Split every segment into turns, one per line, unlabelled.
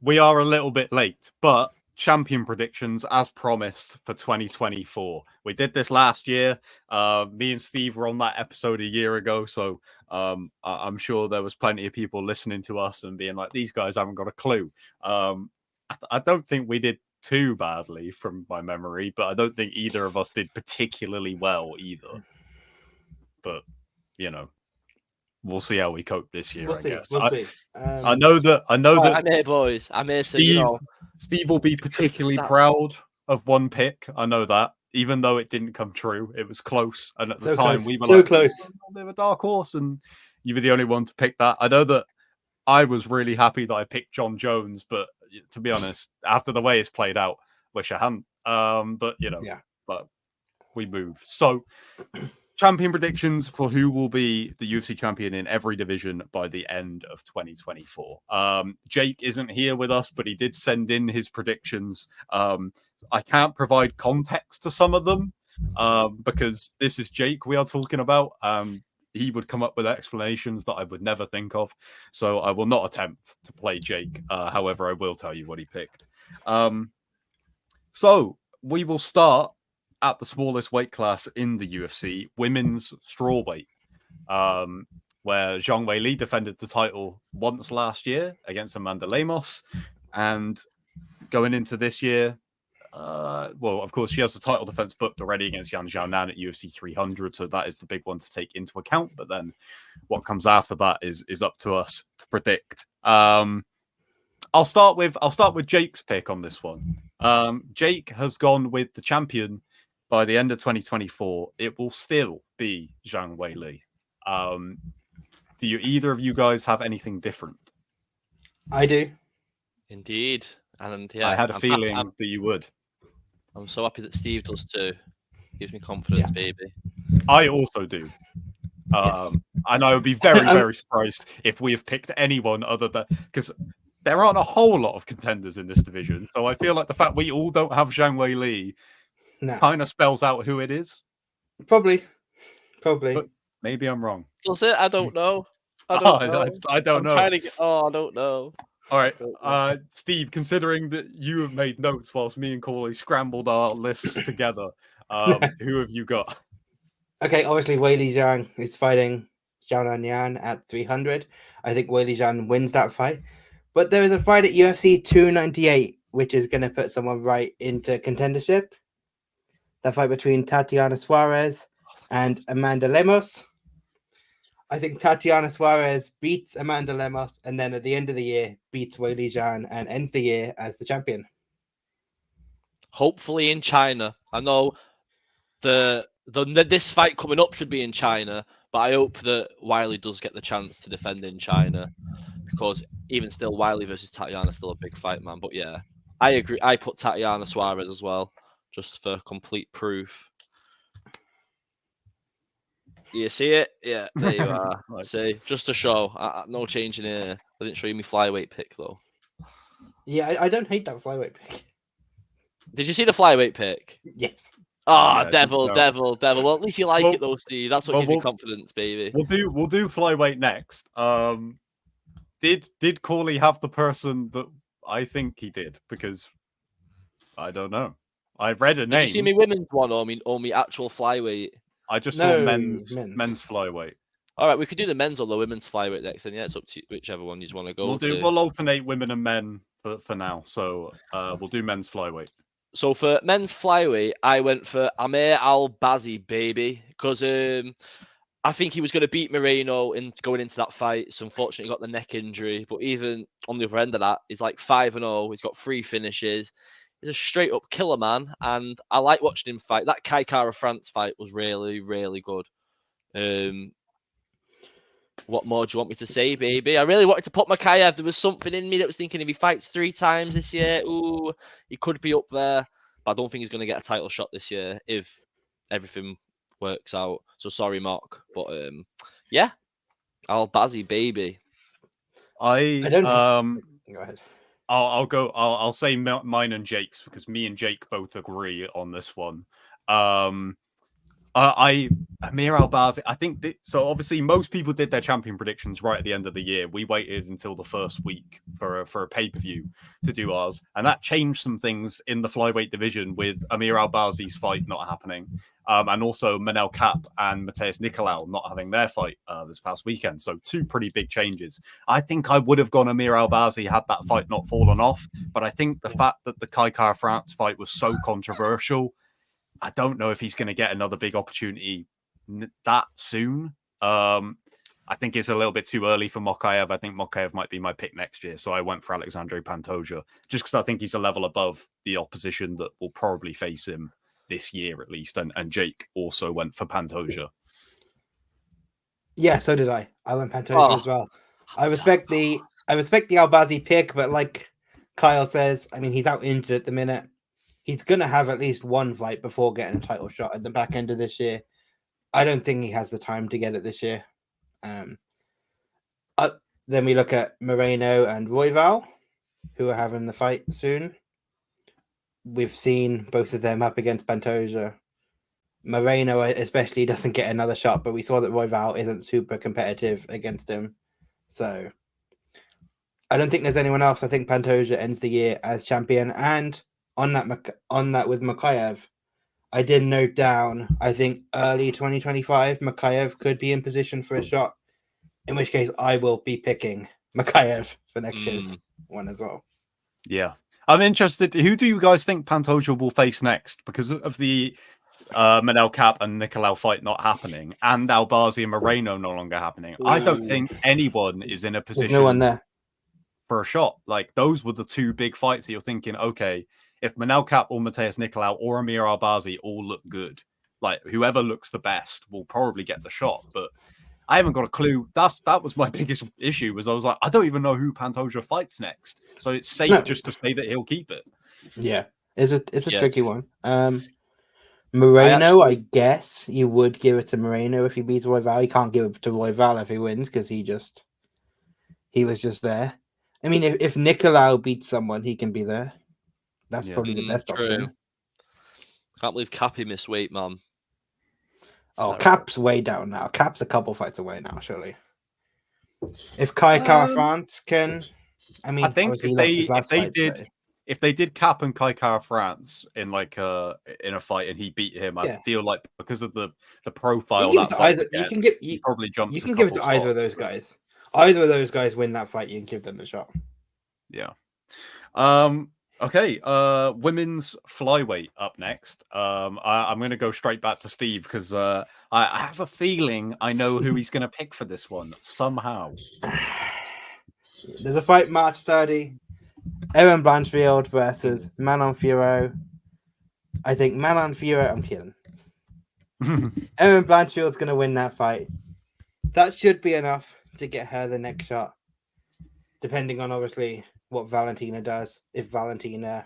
we are a little bit late, but champion predictions as promised for 2024. We did this last year. Me and Steve were on that episode a year ago, so I'm sure there was plenty of people listening to us and being like, these guys haven't got a clue. I don't think we did too badly from my memory, but I don't think either of us did particularly well either. But, you know, we'll see how we cope this year, I guess.
We'll see.
I know that
I'm here, boys. I'm here to,
Steve will be particularly proud of one pick. I know that, even though it didn't come true, it was close. And at the time, we were
so close.
A bit of a dark horse, and you were the only one to pick that. I know that I was really happy that I picked John Jones, but to be honest, after the way it's played out, wish I hadn't. But you know, but we move. So. Champion predictions for who will be the UFC champion in every division by the end of 2024. Jake isn't here with us, but he did send in his predictions. I can't provide context to some of them because this is Jake we are talking about. He would come up with explanations that I would never think of. So I will not attempt to play Jake. However, I will tell you what he picked. So we will start at the smallest weight class in the UFC, women's strawweight, where Zhang Weili defended the title once last year against Amanda Lemos. And going into this year, well, of course, she has the title defense booked already against Yan Xiaonan at UFC 300, so that is the big one to take into account. But then what comes after that is up to us to predict. I'll start with Jake's pick on this one. Jake has gone with the champion. By the end of 2024, it will still be Zhang Weili. Do either of you guys have anything different?
I do.
Indeed. And yeah,
I had a feeling that you would.
I'm so happy that Steve does too. Gives me confidence, baby.
I also do.
Yes.
And I would be very, very surprised if we have picked anyone other than... Because there aren't a whole lot of contenders in this division. So I feel like the fact we all don't have Zhang Weili kind of spells out who it is.
Probably.
But maybe I'm wrong.
Does it? I don't know. I don't know. I don't know.
All right. Steve, considering that you have made notes whilst me and Corley scrambled our lists together, who have you got?
Okay, obviously Weili Zhang is fighting Xiaonan Yan at 300. I think Weili Zhang wins that fight. But there is a fight at UFC 298, which is going to put someone right into contendership. That fight between Tatiana Suarez and Amanda Lemos. I think Tatiana Suarez beats Amanda Lemos and then at the end of the year beats Weili Zhang and ends the year as the champion.
Hopefully in China. I know this fight coming up should be in China, but I hope that Weili does get the chance to defend in China because even still, Weili versus Tatiana is still a big fight, man. But yeah, I agree. I put Tatiana Suarez as well. Just for complete proof. You see it? Yeah, there you are. See, just to show. No change in here. I didn't show you my flyweight pick, though.
Yeah, I don't hate that flyweight pick.
Did you see the flyweight pick?
Yes.
Oh, devil. Well, at least you like it, though, Steve. That's what gives you confidence, baby.
We'll do flyweight next. Did Corley have the person that I think he did? Because I don't know. I've read a name.
Did you see me women's one or me actual flyweight?
I just saw men's flyweight.
All right, we could do the men's or the women's flyweight next. And yeah, it's up to you, whichever one you want to go to.
We'll alternate women and men for now. So we'll do men's flyweight.
So for men's flyweight, I went for Amir Al-Bazi, baby, because I think he was going to beat Moreno going into that fight. So unfortunately, he got the neck injury. But even on the other end of that, he's like 5-0. He's got 3 finishes. He's a straight up killer, man. And I like watching him fight. That Kai Kara France fight was really, really good. What more do you want me to say, baby? I really wanted to put Makayev. There was something in me that was thinking if he fights 3 times this year, ooh, he could be up there. But I don't think he's going to get a title shot this year if everything works out. So sorry, Mark. But yeah, Al-Bazi, baby.
I
don't go ahead.
I'll say mine and Jake's because me and Jake both agree on this one. Amir Albazi, I think so. Obviously, most people did their champion predictions right at the end of the year. We waited until the first week for a pay-per-view to do ours, and that changed some things in the flyweight division with Amir Albazi's fight not happening, and also Manel Kape and Mateus Nicolau not having their fight this past weekend. So 2 pretty big changes. I think I would have gone Amir Albazi had that fight not fallen off, but I think the fact that the Kai Kara France fight was so controversial, I don't know if he's going to get another big opportunity that soon. I think it's a little bit too early for Mokaev. I think Mokaev might be my pick next year. So I went for Alexandre Pantoja just because I think he's a level above the opposition that will probably face him this year at least. And Jake also went for Pantoja.
Yeah, so did I. I went Pantoja as well. I respect the Albazi pick, but like Kyle says, I mean, he's out injured at the minute. He's going to have at least one fight before getting a title shot at the back end of this year. I don't think he has the time to get it this year. Then we look at Moreno and Royval, who are having the fight soon. We've seen both of them up against Pantoja. Moreno especially doesn't get another shot, but we saw that Royval isn't super competitive against him. So I don't think there's anyone else. I think Pantoja ends the year as champion. And on that with Mokaev, I did note down, I think early 2025, Mokaev could be in position for a shot, in which case I will be picking Mokaev for next year's one as well.
Yeah. I'm interested. Who do you guys think Pantoja will face next? Because of the Manel Kape and Nicolau fight not happening and Albazi and Moreno no longer happening. I don't think anyone is in a position
There's no one there
for a shot. Like, those were the 2 big fights that you're thinking, okay, if Manel Kape or Mateus Nicolau or Amir Albazi all look good, like whoever looks the best will probably get the shot. But I haven't got a clue. That was my biggest issue. Was I was like, I don't even know who Pantoja fights next. So it's safe just to say that he'll keep it.
Yeah, it's a tricky one. Moreno, I guess you would give it to Moreno if he beats Royval. You can't give it to Royval if he wins because he was just there. I mean, if Nicolau beats someone, he can be there. That's probably the best option.
Can't believe Kape missed weight, man.
Oh, Kape's way down now. Kape's a couple fights away now, surely. If Kai Kara France can, I think
if they did Kape and Kai Kara France in like in a fight and he beat him, I feel like because of the profile
you can give it to either of those guys. Either of those guys win that fight, you can give them a shot.
Yeah. Okay. Women's flyweight up next. I'm going to go straight back to Steve because I have a feeling I know who he's going to pick for this one somehow.
There's a fight March 30. Erin Blanchfield versus Manon Fiorot. I think Manon Fiorot. I'm kidding. Erin Blanchfield's going to win that fight. That should be enough to get her the next shot, depending on obviously what Valentina does. If Valentina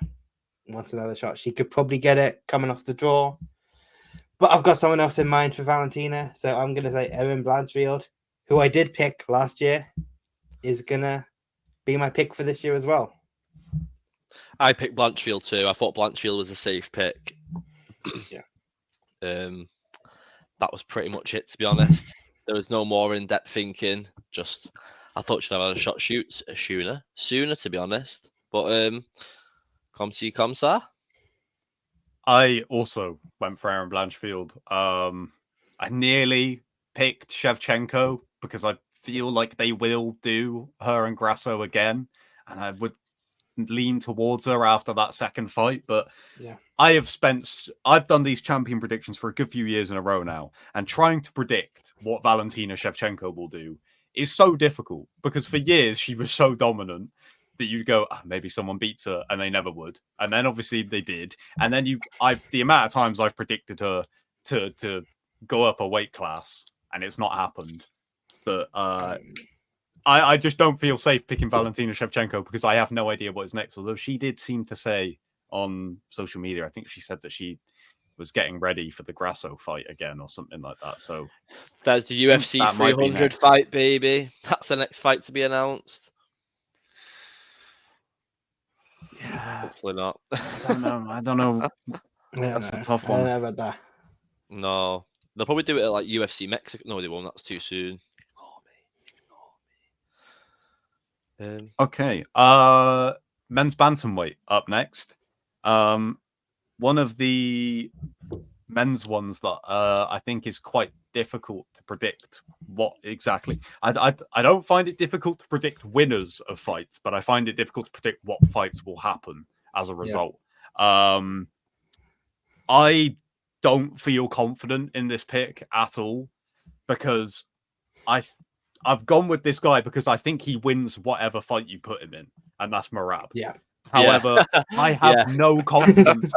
wants another shot, she could probably get it coming off the draw. But I've got someone else in mind for Valentina, so I'm going to say Erin Blanchfield, who I did pick last year, is going to be my pick for this year as well.
I picked Blanchfield too. I thought Blanchfield was a safe pick.
Yeah.
That was pretty much it, to be honest. There was no more in-depth thinking. Just, I thought she'd have had a shot sooner, to be honest. But, comme ci, comme ça.
I also went for Erin Blanchfield. I nearly picked Shevchenko because I feel like they will do her and Grasso again. And I would lean towards her after that second fight. But
yeah.
I've done these champion predictions for a good few years in a row now, and trying to predict what Valentina Shevchenko will do is so difficult because for years she was so dominant that you'd go, maybe someone beats her, and they never would. And then obviously they did. And then the amount of times I've predicted her to go up a weight class, and it's not happened. But I just don't feel safe picking Valentina Shevchenko because I have no idea what is next. Although she did seem to say on social media, I think she said that she was getting ready for the Grasso fight again or something like that. So
there's the UFC 300 fight, baby. That's the next fight to be announced.
Yeah,
hopefully not.
I don't know. That's a tough one.
I don't know about that.
No, They'll probably do it at like UFC Mexico. No, they won't. That's too soon. Ignore me.
Okay. Men's bantamweight up next. One of the men's ones that I think is quite difficult to predict what exactly. I don't find it difficult to predict winners of fights, but I find it difficult to predict what fights will happen as a result. I don't feel confident in this pick at all because I've gone with this guy because I think he wins whatever fight you put him in, and that's Merab.
Yeah.
However, I have no confidence.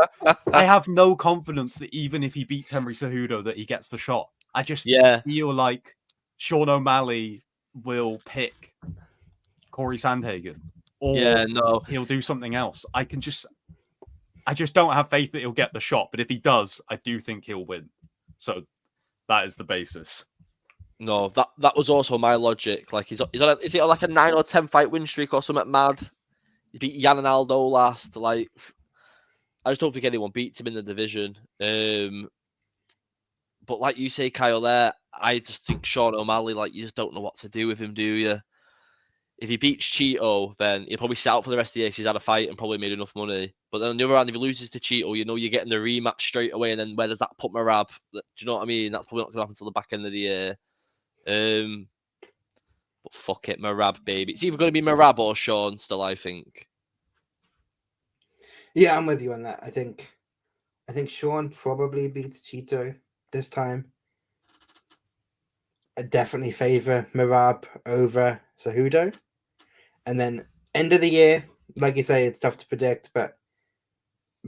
I have no confidence that even if he beats Henry Cejudo, that he gets the shot. I just feel like Sean O'Malley will pick Corey Sandhagen, or he'll do something else. I just don't have faith that he'll get the shot. But if he does, I do think he'll win. So that is the basis.
No, that was also my logic. Like, is it like a 9 or 10 fight win streak or something mad? He beat Yan and Aldo last. Like, I just don't think anyone beats him in the division. But like you say, Kyle, there, I just think Sean O'Malley, like, you just don't know what to do with him, do you? If he beats Cheeto, then he'll probably sit out for the rest of the year because he's had a fight and probably made enough money. But then on the other hand, if he loses to Cheeto, you know you're getting the rematch straight away. And then where does that put Merab? Do you know what I mean? That's probably not going to happen until the back end of the year. But fuck it, Merab, baby. It's either going to be Merab or Sean still, I think.
Yeah, I'm with you on that. I think Sean probably beats Cheeto this time. I definitely favor Merab over Cejudo. And then end of the year, like you say, it's tough to predict, but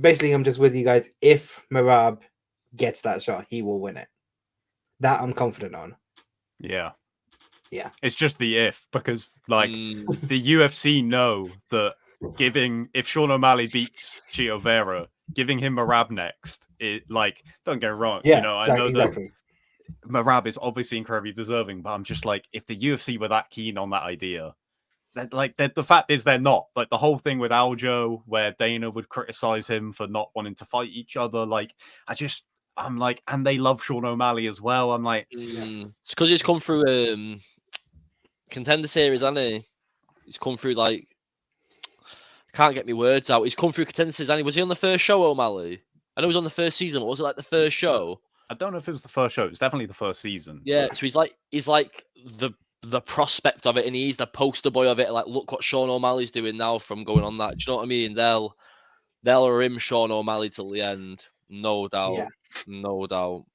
basically I'm just with you guys. If Merab gets that shot, he will win it. That I'm confident on.
Yeah.
Yeah.
It's just the if, because like the UFC know that if Sean O'Malley beats Chito Vera, giving him Merab next, like, don't get it wrong.
Yeah,
you know, I know that Merab is obviously incredibly deserving, but I'm just like, if the UFC were that keen on that idea, the fact is they're not. Like the whole thing with Aljo, where Dana would criticize him for not wanting to fight each other. Like, I'm like, and they love Sean O'Malley as well. I'm like,
it's because he's come through Contender Series, hasn't he? He's come through like, I can't get my words out. He's come through Contender Series, hasn't he? Was he on the first show, O'Malley? I know he was on the first season, but was it like the first show?
I don't know if it was the first show. It's definitely the first season.
Yeah, so he's like the prospect of it, and he's the poster boy of it. Like, look what Sean O'Malley's doing now from going on that. Do you know what I mean? They'll rim Sean O'Malley till the end, no doubt.
Yeah.
No doubt.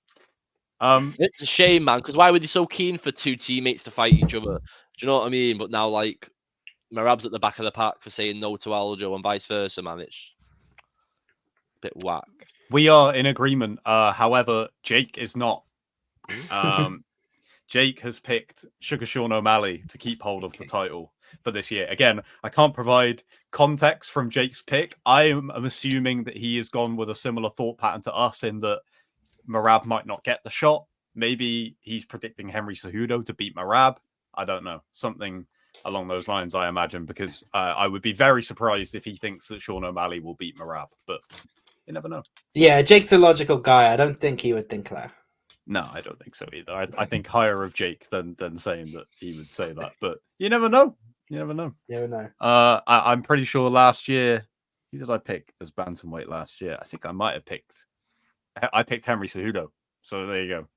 It's
a shame, man, because why were they so keen for two teammates to fight each other? Do you know what I mean? But now, like, Merab's at the back of the pack for saying no to Aljo and vice versa, man. It's a bit whack.
We are in agreement. However, Jake is not. Jake has picked Sugar Sean O'Malley to keep hold of the title for this year. Again, I can't provide context from Jake's pick. I am assuming that he has gone with a similar thought pattern to us in that Merab might not get the shot. Maybe he's predicting Henry Cejudo to beat Merab. I don't know. Something along those lines, I imagine, because I would be very surprised if he thinks that Sean O'Malley will beat Merab, but you never know.
Yeah, Jake's a logical guy. I don't think he would think that.
No, I don't think so either. I think higher of Jake than saying that he would say that, but you never know. You never know.
Never know.
I'm pretty sure last year, who did I pick as bantamweight last year? I think I might have picked Henry Cejudo. So there you go.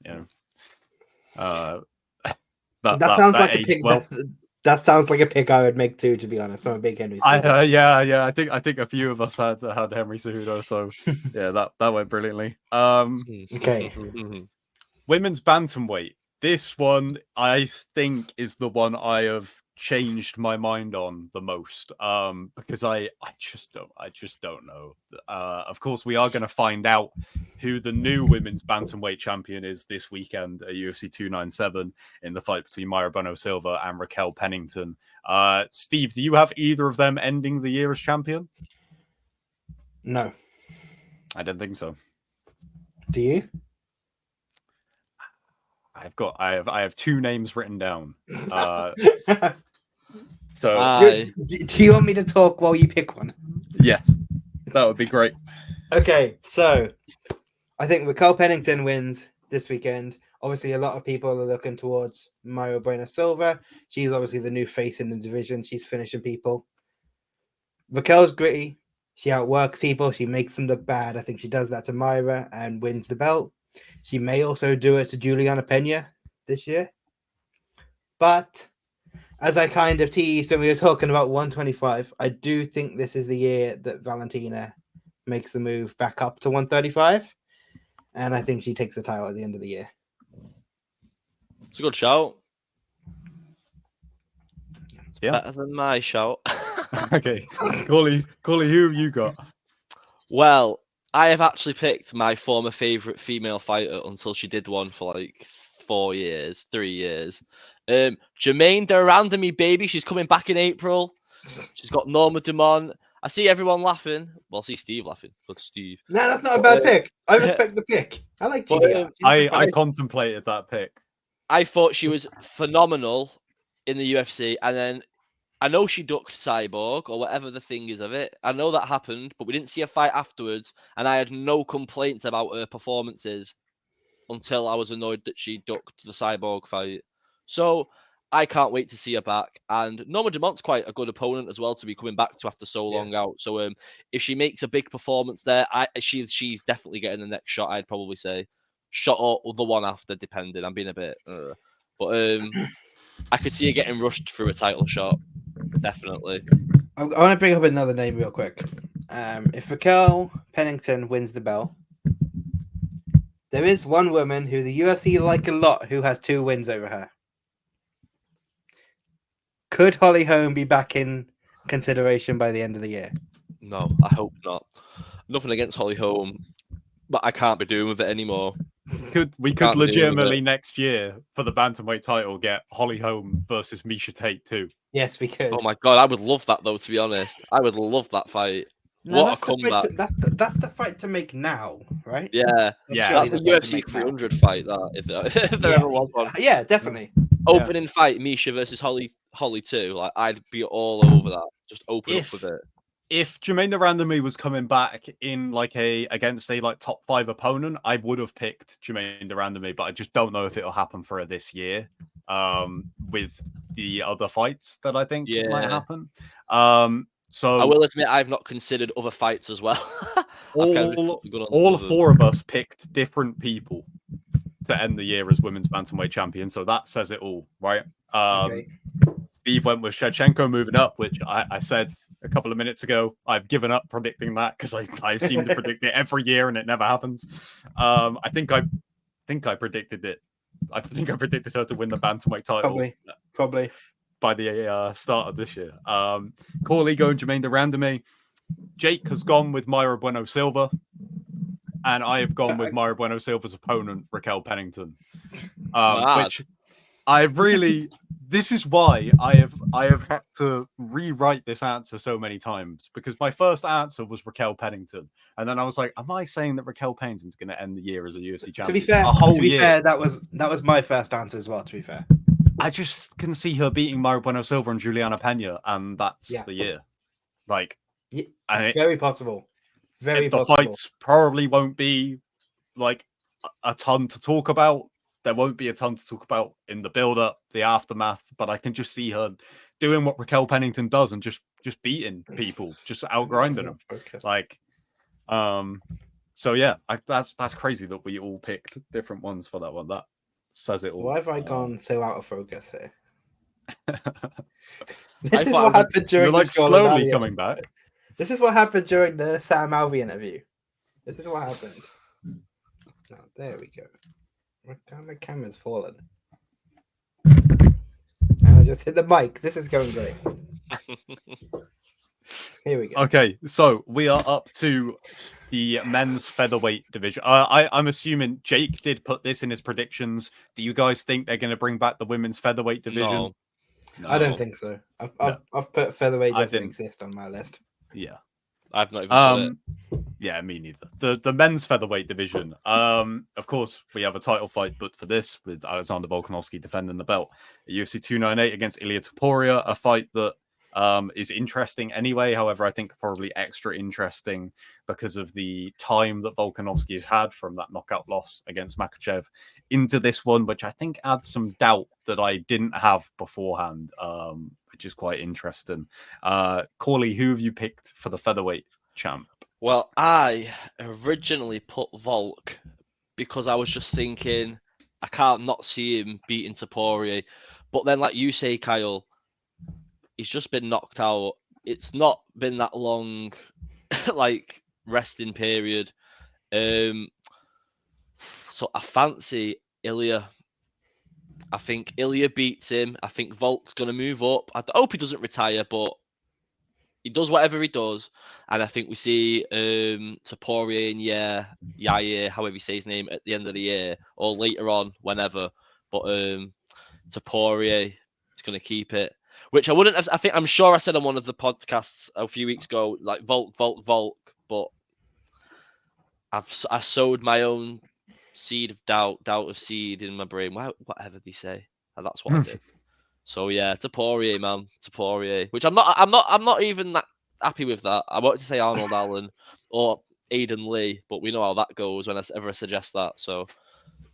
Yeah.
That sounds like a pick. Well. That sounds like a pick I would make too. To be honest, I'm a big Henry Cejudo.
Yeah. I think a few of us had Henry Cejudo. So yeah, that went brilliantly.
Okay.
Women's bantamweight. This one, I think, is the one I have changed my mind on the most. Because I just don't know. Of course, we are going to find out who the new women's bantamweight champion is this weekend at UFC 297 in the fight between Mayra Bueno Silva and Raquel Pennington. Steve, do you have either of them ending the year as champion?
No.
I don't think so.
Do you?
I have two names written down. So
do you want me to talk while you pick one?
Yeah, that would be great.
Okay, so I think Raquel Pennington wins this weekend. Obviously, a lot of people are looking towards Mayra Bueno Silva. She's obviously the new face in the division. She's finishing people. Raquel's gritty. She outworks people. She makes them look bad. I think she does that to Mayra and wins the belt. She may also do it to Juliana Pena this year. But as I kind of teased when we were talking about 125, I do think this is the year that Valentina makes the move back up to 135. And I think she takes the title at the end of the year.
It's a good shout. It's
Yeah.
better than my shout.
Okay, Corley, who have you got?
Well, I have actually picked my former favorite female fighter until she did one for like 3 years. Jermaine Durandamy, baby. She's coming back in April. She's got Norma Dumont. I see everyone laughing. Well, I see Steve laughing. Good Steve.
No, that's not a bad pick. I respect the pick. I like GDR.
I contemplated that pick.
I thought she was phenomenal in the UFC, and then I know she ducked Cyborg or whatever the thing is of it. I know that happened, but we didn't see a fight afterwards, and I had no complaints about her performances until I was annoyed that she ducked the Cyborg fight. So I can't wait to see her back. And Norma Dumont's quite a good opponent as well to be coming back to after so long out. So if she makes a big performance there, she's definitely getting the next shot, I'd probably say. Shot or the one after, depending. I'm being a bit... But I could see her getting rushed through a title shot. Definitely.
I want to bring up another name real quick. If Raquel Pennington wins the belt, there is one woman who the UFC like a lot who has 2 wins over her. Could Holly Holm be back in consideration by the end of the year?
No, I hope not. Nothing against Holly Holm, but I can't be doing with it anymore.
We could legitimately next year for the bantamweight title get Holly Holm versus Misha Tate too.
Yes, we could.
Oh my god, I would love that though. To be honest, I would love that fight.
No,
what a comeback!
That's the fight to make now, right?
Yeah, that's the UFC 300 fight. That if there ever was one.
Yeah, definitely.
Opening fight, Misha versus Holly 2. Like I'd be all over that. Just open up with it.
If Jermaine Durandamy was coming back in against a top 5 opponent, I would have picked Jermaine Durandamy, but I just don't know if it'll happen for her this year. With the other fights that I think might happen. So
I will admit I've not considered other fights as well.
all 4 of us picked different people to end the year as women's bantamweight champion, so that says it all, right? Steve went with Shevchenko moving up, which I said a couple of minutes ago. I've given up predicting that because I seem to predict it every year and it never happens. I think I predicted it. I think I predicted her to win the bantamweight title.
Probably.
By the start of this year. Corley going Jermaine Durandamy. Jake has gone with Mayra Bueno Silva. And I have gone with Mayra Bueno Silva's opponent, Raquel Pennington. Which I really... This is why I have had to rewrite this answer so many times, because my first answer was Raquel Pennington, and then I was like, "Am I saying that Raquel Pennington's going to end the year as a UFC champion?"
To be fair, that was my first answer as well. To be fair,
I just can see her beating Mayra Bueno Silva and Juliana Pena, and that's the year.
Very possible. Very
possible. The fights probably won't be a ton to talk about. There won't be a ton to talk about in the build-up, the aftermath, but I can just see her doing what Raquel Pennington does and just beating people, just outgrinding them. So yeah, that's crazy that we all picked different ones for that one. That says it all.
Why have I gone so out of focus here? This is what happened during
the slowly coming back.
This is what happened during the Sam Alvey interview. This is what happened. Oh, there we go. My camera's fallen. And I just hit the mic. This is going great. Here we go.
Okay, so we are up to the men's featherweight division. I'm assuming Jake did put this in his predictions. Do you guys think they're going to bring back the women's featherweight division?
No. I don't think so. I've put featherweight doesn't exist on my list.
Yeah.
I've not even put it.
Yeah, me neither. The men's featherweight division. Of course, we have a title fight, but for this, with Alexander Volkanovski defending the belt at UFC 298 against Ilia Topuria, a fight that is interesting anyway. However, I think probably extra interesting because of the time that Volkanovski has had from that knockout loss against Makhachev into this one, which I think adds some doubt that I didn't have beforehand, which is quite interesting. Corley, who have you picked for the featherweight champ?
Well, I originally put Volk because I was just thinking I can't not see him beating Taporia. But then, like you say, Kyle, he's just been knocked out. It's not been that long, like, resting period. So I fancy Ilya. I think Ilya beats him. I think Volk's going to move up. I hope he doesn't retire, but he does whatever he does. And I think we see Taporia and Yair, however you say his name, at the end of the year or later on, whenever. But Taporia is going to keep it. Which I wouldn't have, I'm sure I said on one of the podcasts a few weeks ago, like Volk, but I sowed my own seed of doubt of seed in my brain. Whatever they say, and that's what I did. So yeah, Taporia, man, Taporia. Which I'm not even that happy with that. I wanted to say Arnold Allen or Aiden Lee, but we know how that goes whenever I suggest that. So,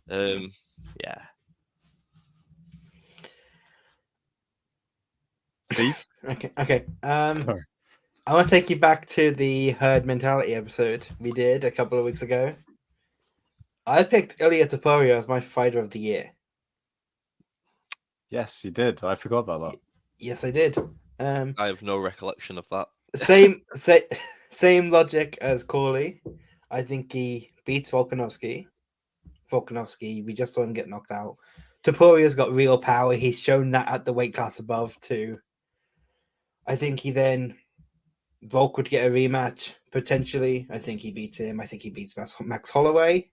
yeah.
Steve?
Okay.
Sorry.
I want to take you back to the herd mentality episode we did a couple of weeks ago. I picked Ilya Taporia as my fighter of the year.
Yes, you did. I forgot about that.
Yes, I did.
I have no recollection of that.
Same logic as Corley. I think he beats Volkanovski. We just saw him get knocked out. Taporia's got real power. He's shown that at the weight class above too. I think Volk would get a rematch potentially. I think he beats him. I think he beats Max Holloway,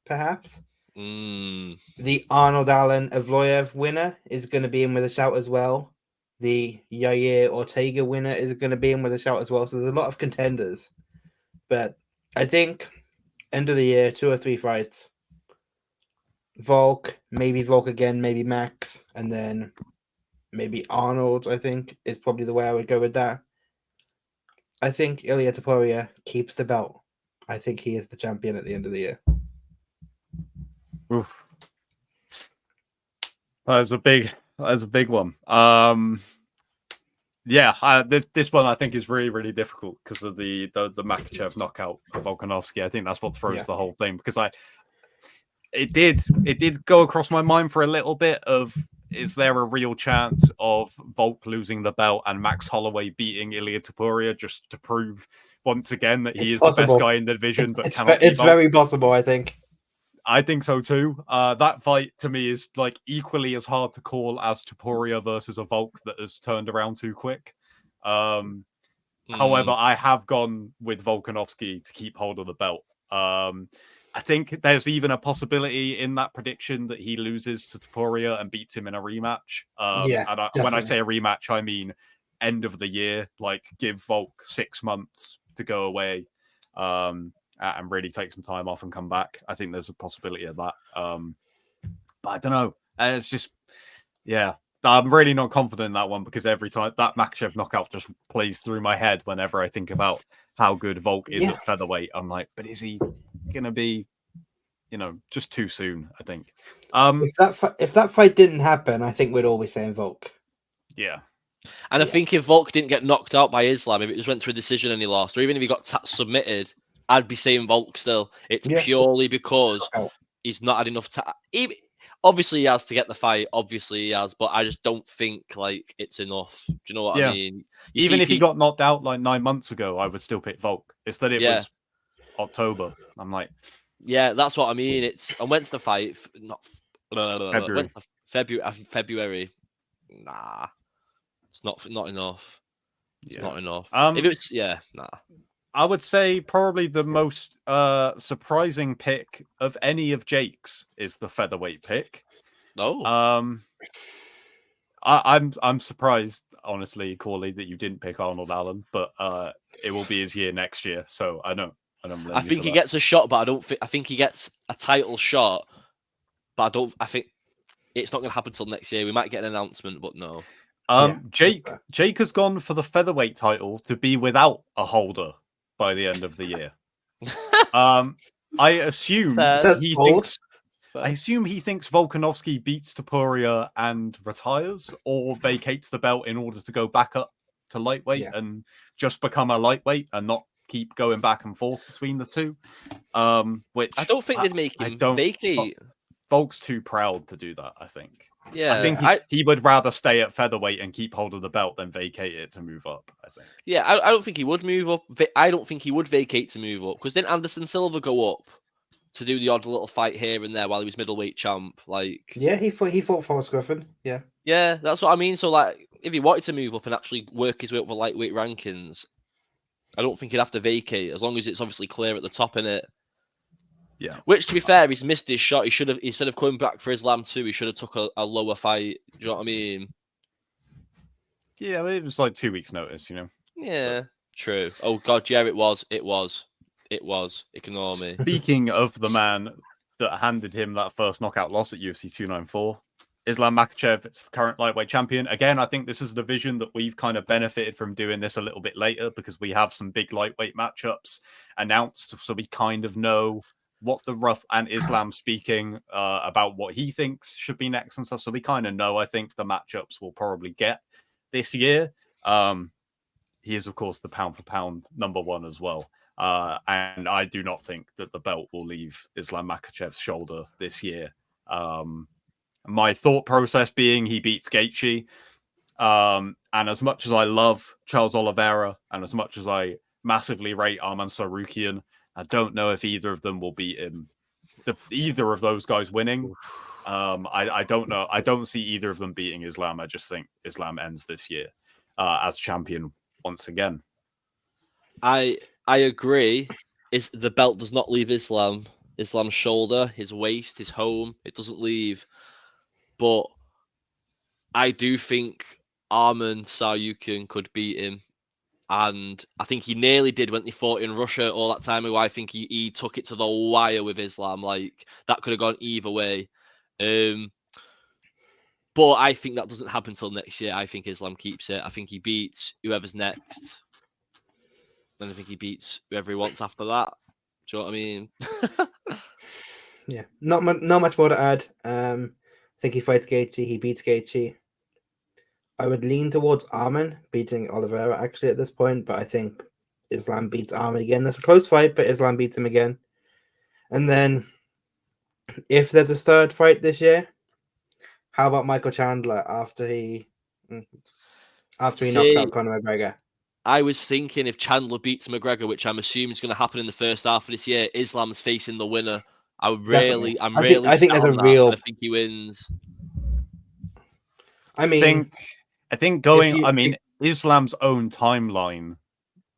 perhaps. The Arnold Allen Evloev winner is going to be in with a shout as well. The Yair Ortega winner is going to be in with a shout as well. So there's a lot of contenders. But I think end of the year, 2 or 3 fights. Volk again, maybe Max, and then maybe Arnold, I think, is probably the way I would go with that. I think Ilya Taporia keeps the belt. I think he is the champion at the end of the year.
Oof. That's a big one. This one I think is really, really difficult because of the Makhachev knockout of Volkanovski. I think that's what throws the whole thing, because it did go across my mind for a little bit of, is there a real chance of Volk losing the belt and Max Holloway beating Ilya Taporia just to prove once again that he is the best guy in the division?
It's very possible, I think.
I think so too. That fight to me is like equally as hard to call as Taporia versus a Volk that has turned around too quick. However, I have gone with Volkanovski to keep hold of the belt. I think there's even a possibility in that prediction that he loses to Taporia and beats him in a rematch. When I say a rematch, I mean end of the year, like give Volk 6 months to go away and really take some time off and come back. I think there's a possibility of that. But I don't know. It's just, I'm really not confident in that one, because every time that Makhachev knockout just plays through my head whenever I think about how good Volk is at featherweight. I'm like, but is he going to be, just too soon, I think.
If that fight didn't happen, I think we'd all be saying Volk.
Yeah.
And I think if Volk didn't get knocked out by Islam, if it just went through a decision and he lost, or even if he got submitted, I'd be saying Volk still. It's purely because he's not had enough time. Obviously, he has to get the fight. Obviously, he has. But I just don't think it's enough. Do you know what I mean?
Even if he got knocked out like 9 months ago, I would still pick Volk. It's that it was October. I'm like,
that's what I mean. I went to the fight.
February.
February. Nah, it's not enough. It's not enough. If it's nah.
I would say probably the most surprising pick of any of Jake's is the featherweight pick. I'm surprised, honestly, Corley, that you didn't pick Arnold Allen, but it will be his year next year, so I don't.
I think he gets a shot, but I don't think. I think he gets a title shot, but I don't. I think it's not going to happen till next year. We might get an announcement, but no.
Jake has gone for the featherweight title to be without a holder by the end of the year. I assume
That's
he
bold.
thinks. I assume he thinks Volkanovski beats Topuria and retires, or vacates the belt in order to go back up to lightweight and just become a lightweight and not keep going back and forth between the two. Which
I don't think they'd make him vacate.
Volk's too proud to do that, I think.
Yeah,
I think he would rather stay at featherweight and keep hold of the belt than vacate it to move up, I think.
Yeah, I don't think he would move up. I don't think he would vacate to move up, because didn't Anderson Silva go up to do the odd little fight here and there while he was middleweight champ? Like,
yeah, he fought Forrest Griffin. Yeah,
that's what I mean. So, like, if he wanted to move up and actually work his way up the lightweight rankings, I don't think he'd have to vacate, as long as it's obviously clear at the top, innit?
Yeah.
Which, to be fair, he's missed his shot. He should have, instead of coming back for Islam 2, he should have took a lower fight. Do you know what I mean?
Yeah, it was like 2 weeks' notice, you know.
Yeah, true. Oh God, yeah, it was. Ignore me.
Speaking of the man that handed him that first knockout loss at UFC 294, Islam Makhachev is the current lightweight champion. Again, I think this is a division that we've kind of benefited from doing this a little bit later, because we have some big lightweight matchups announced, so we kind of know what the rough, and Islam speaking about what he thinks should be next and stuff. So we kind of know, I think, the matchups we'll probably get this year. He is, of course, the pound for pound number one as well. And I do not think that the belt will leave Islam Makhachev's shoulder this year. My thought process being he beats Gaethje. And as much as I love Charles Oliveira, and as much as I massively rate Arman Sarukian, I don't know if either of them will beat him. Either of those guys winning. I don't know. I don't see either of them beating Islam. I just think Islam ends this year as champion once again.
I agree. The belt does not leave Islam's shoulder, his waist, his home. It doesn't leave. But I do think Arman Sarukian could beat him. And I think he nearly did when he fought in Russia all that time ago. I think he took it to the wire with Islam. Like, that could have gone either way. But I think that doesn't happen until next year. I think Islam keeps it. I think he beats whoever's next. And I think he beats whoever he wants after that. Do you know what I mean?
Yeah. Not much more to add. I think he fights Gaethje. He beats Gaethje. I would lean towards Arman beating Oliveira actually at this point, but I think Islam beats Arman again. That's a close fight, but Islam beats him again. And then if there's a third fight this year, how about Michael Chandler after he knocks out Conor McGregor?
I was thinking if Chandler beats McGregor, which I'm assuming is going to happen in the first half of this year, Islam's facing the winner. I think there's a real. I think he wins.
I mean,
I think going. Islam's own timeline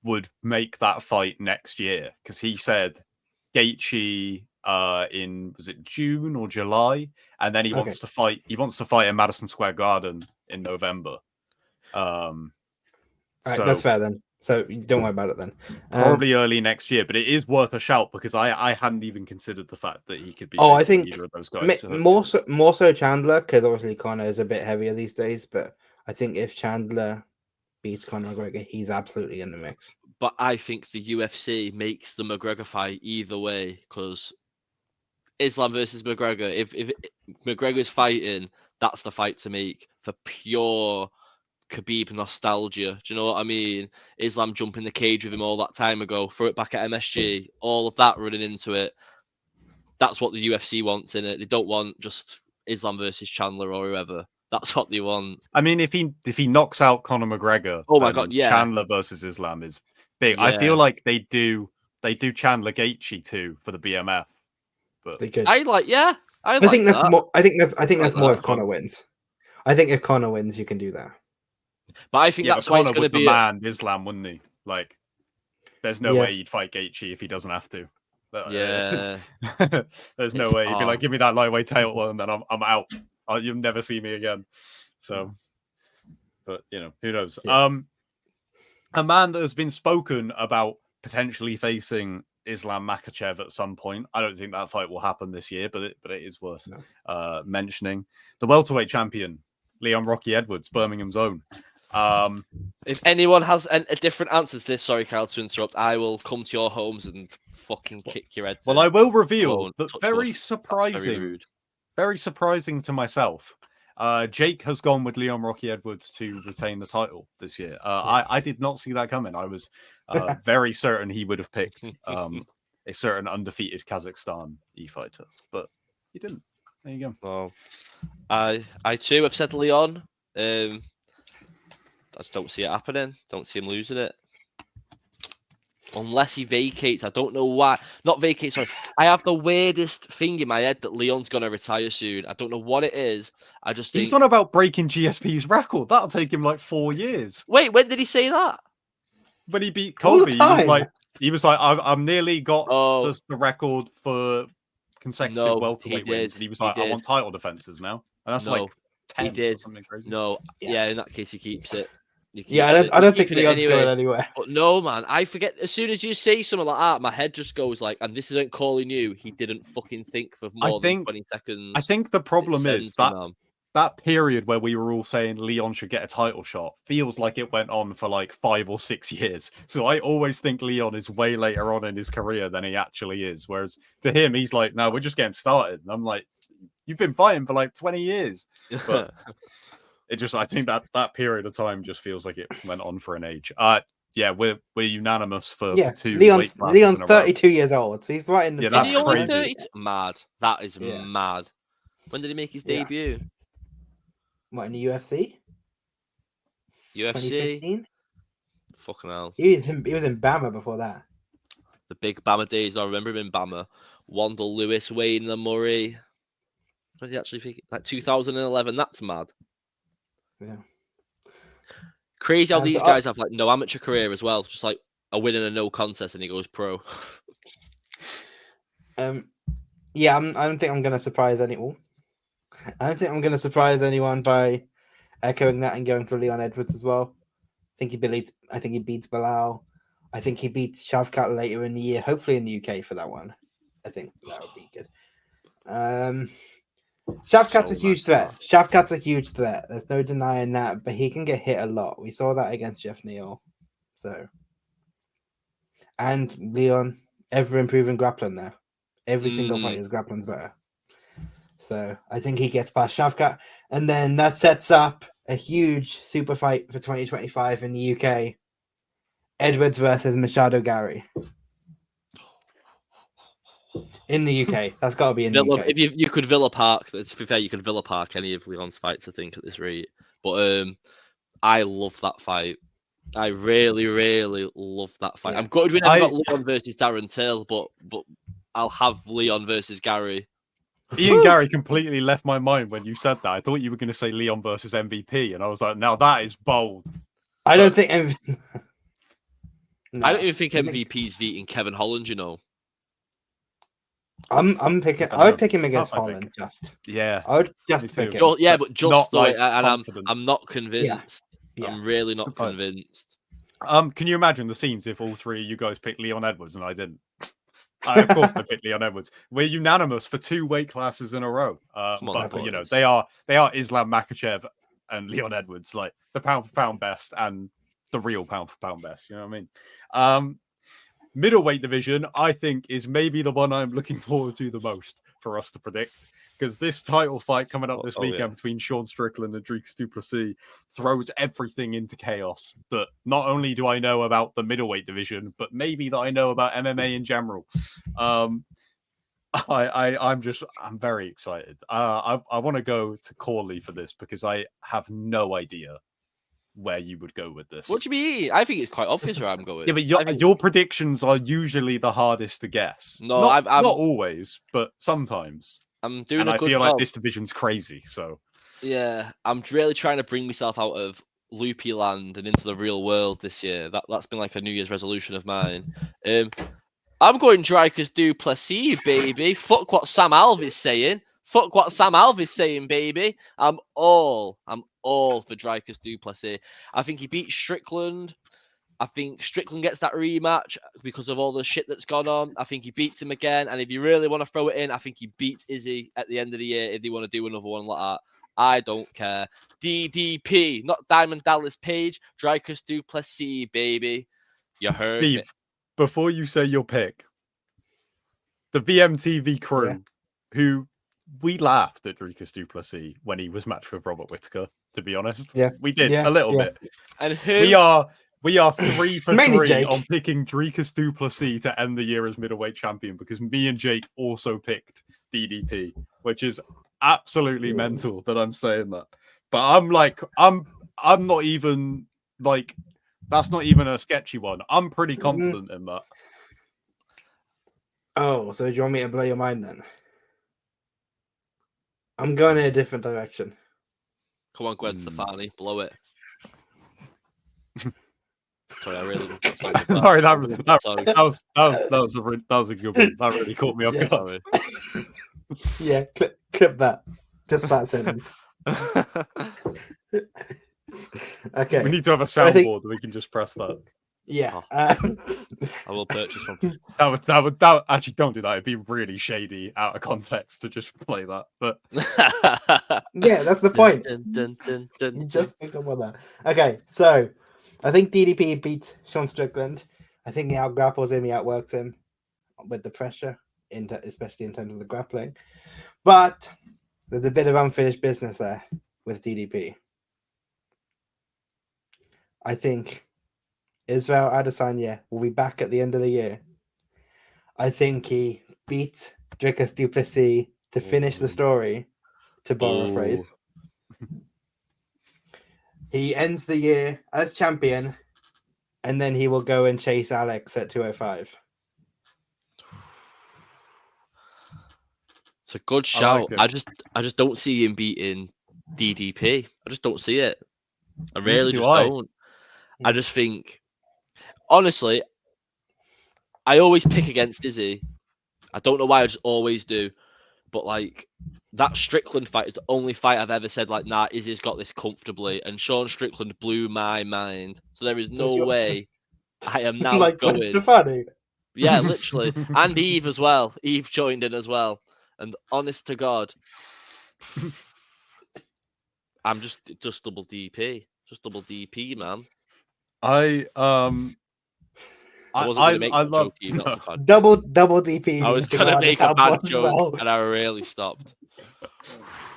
would make that fight next year, because he said Gaethje was it June or July, and then he wants to fight. He wants to fight in Madison Square Garden in November.
All right, that's fair then. So don't worry about it then.
Probably early next year, but it is worth a shout, because I hadn't even considered the fact that he could be.
I think
either of those guys.
More so Chandler, because obviously Conor is a bit heavier these days. But I think if Chandler beats Conor McGregor, he's absolutely in the mix.
But I think the UFC makes the McGregor fight either way, because Islam versus McGregor. If McGregor's fighting, that's the fight to make for pure Khabib nostalgia. Do you know what I mean? Islam jump in the cage with him all that time ago, throw it back at MSG, all of that running into it. That's what the UFC wants in it. They don't want just Islam versus Chandler or whoever. That's what they want.
I mean, if he knocks out Conor McGregor,
oh my God, yeah,
Chandler versus Islam is big. Yeah. I feel like they do Chandler Gaethje too for the BMF, but
they could.
I think
that's more. I think that's more if Conor wins. I think if Conor wins, you can do that.
But I think that's why it's going to be
demand Islam, wouldn't he? Like, there's no way he'd fight Gaethje if he doesn't have to.
Yeah,
there's no way. He'd be like, "Give me that lightweight title, and then I'm out. You'll never see me again." So, but who knows? Yeah. A man that has been spoken about potentially facing Islam Makhachev at some point. I don't think that fight will happen this year, but it is worth mentioning. The welterweight champion Leon Rocky Edwards, Birmingham's own.
If anyone has a different answer to this, sorry, Kyle, to interrupt, I will come to your homes and fucking kick your heads
Well,
in.
I will reveal
Won't
that
touch
very
wood.
surprising,
Very rude.
very surprising to myself. Jake has gone with Leon Rocky Edwards to retain the title this year. I did not see that coming. I was very certain he would have picked a certain undefeated Kazakhstan fighter, but he didn't. There you go.
Well, I too have said Leon. I just don't see it happening. Don't see him losing it. Unless he vacates. I don't know why. Not vacates, sorry. I have the weirdest thing in my head that Leon's going to retire soon. I don't know what it is. I just think...
He's on about breaking GSP's record. That'll take him like 4 years.
Wait, when did he say that?
When he beat
All the
Colby,
time.
he was like, I've nearly got
Oh.
the record for consecutive
No,
welterweight
he
wins.
did.
And he was
He
like, I
did.
want title defenses now. And that's
No,
like 10
he did.
or something crazy.
No,
Yeah.
yeah, in that case, he keeps it.
Yeah, I don't think Leon's going anywhere.
But no, man, I forget. As soon as you say something like that, my head just goes like, and this isn't calling you. He didn't fucking think for more than 20 seconds.
I think the problem is
sends me,
that
man.
that period where we were all saying Leon should get a title shot feels like it went on for like 5 or 6 years. So I always think Leon is way later on in his career than he actually is. Whereas to him, he's like, no, we're just getting started. And I'm like, you've been fighting for like 20 years. But I think that period of time just feels like it went on for an age. Yeah, we're unanimous for 2 weight classes
Leon's
in a row.
32 years old, so he's right in the.
Yeah,
Is
that's
he only
crazy.
30? Mad. That is
Yeah.
mad. When did he make his
Yeah.
debut?
What, in the UFC?
UFC?
2015?
Fucking hell.
He was in Bama before that.
The big Bama days. I remember him in Bama. Wandle Lewis, Wayne the Murray. What did he actually think? Like 2011. That's mad.
Yeah.
Crazy how
So
these guys have like no amateur career as well. Just like a win and a no contest, and he goes pro.
Yeah, I don't think I'm going to surprise anyone. I don't think I'm going to surprise anyone by echoing that and going for Leon Edwards as well. I think he beats Bilal. I think he beats Shavkat later in the year, hopefully in the UK for that one. I think that would be good. Shavkat's a huge threat. Shavkat's a huge threat. There's no denying that, but he can get hit a lot. We saw that against Jeff Neal. So, and Leon, ever improving grappling there. Every single fight his grappling's better. So I think he gets past Shavkat, and then that sets up a huge super fight for 2025 in the UK. Edwards versus Machado Gary. In the UK. That's got to be in the UK.
If you could Villa Park, to be fair, you could Villa Park any of Leon's fights, I think, at this rate. But I love that fight. I really, really love that fight.
Yeah.
I'm gutted we never got Leon versus Darren Till, but I'll have Leon versus Gary.
Ian Gary completely left my mind when you said that. I thought you were going to say Leon versus MVP, and I was like, now that is bold.
I don't think
I don't even think MVP's beating Kevin Holland, you know.
I would pick him against Holland.
Yeah,
I would just pick him.
But just
like
and I'm not convinced.
Yeah.
I'm really not convinced.
Can you imagine the scenes if all three of you guys picked Leon Edwards and I didn't? Of course, I picked Leon Edwards. We're unanimous for 2 weight classes in a row. But you know, they are Islam Makhachev and Leon Edwards, like the pound for pound best and the real pound for pound best. You know what I mean? Middleweight division, I think, is maybe the one I'm looking forward to the most for us to predict. Because this title fight coming up this weekend between Sean Strickland and Drix du Plessis throws everything into chaos that not only do I know about the middleweight division, but maybe that I know about MMA in general. I'm very excited. I want to go to Corley for this because I have no idea where you would go with this.
What do you mean? I think it's quite obvious where I'm going.
Yeah, but your predictions are usually the hardest to guess.
No,
not always, but sometimes.
I'm doing
and
a
I
good
feel
job.
like this division's crazy. So
yeah, I'm really trying to bring myself out of loopy land and into the real world this year. That's been like a New Year's resolution of mine. I'm going Dricus du Plessis, baby. Fuck what Sam Alves saying. Fuck what Sam Alves saying, baby. I'm all for Dricus du Plessis. I think he beats Strickland. I think Strickland gets that rematch because of all the shit that's gone on. I think he beats him again. And if you really want to throw it in, I think he beats Izzy at the end of the year if they want to do another one like that. I don't care. DDP, not Diamond Dallas Page. Dricus Duplessis, baby. You heard me.
Steve, before you say your pick, the VMTV crew, who we laughed at Dricus Duplessis when he was matched with Robert Whittaker, to be honest.
Yeah.
We did
Yeah,
a little
yeah.
bit.
And who?
We are 3 for
Mainly
3
Jake.
on picking Dricus Duplessis to end the year as middleweight champion because me and Jake also picked DDP, which is absolutely mental that I'm saying that. But I'm like, I'm not even like, that's not even a sketchy one. I'm pretty confident in that.
Oh, so do you want me to blow your mind then? I'm going in a different direction.
Come on, Gwen Stefani, blow it. Sorry, I really didn't sound like that.
Sorry,
Sorry.
that was a good one. That really caught me off guard.
Sorry.
Yeah, clip that. Just that sentence. Okay.
We need to have a
So I think-
soundboard that we can just press that.
Yeah.
I will purchase one.
That would actually don't do that. It'd be really shady out of context to just play that. But
Yeah, that's the point.
Dun,
You just picked up on that. Okay, so I think DDP beats Sean Strickland. I think he out-grapples him, he outworks him with the pressure, especially in terms of the grappling. But there's a bit of unfinished business there with DDP. I think Israel Adesanya will be back at the end of the year. I think he beats Dricus Duplessis to finish the story, to borrow a phrase. He ends the year as champion, and then he will go and chase Alex at 205.
It's a good
I like
shout.
it.
I just don't see him beating DDP. I just don't see it. I
Neither
really
do
just
I.
don't. I just think, honestly, I always pick against Izzy. I don't know why, I just always do. But like that Strickland fight is the only fight I've ever said like, nah, Izzy's got this comfortably, and Sean Strickland blew my mind. So there is no way I am now
like
going.
Gwen Stefani.
Yeah, literally, and Eve as well. Eve joined in as well, and honest to God, I'm just double DP, man.
I
wasn't going to make
I
the
love
joke, Eve. That's a bad.
Double DP.
I was
needs to
going
go
to
on the
make a bad
soundboard as
joke,
well.
and I really stopped.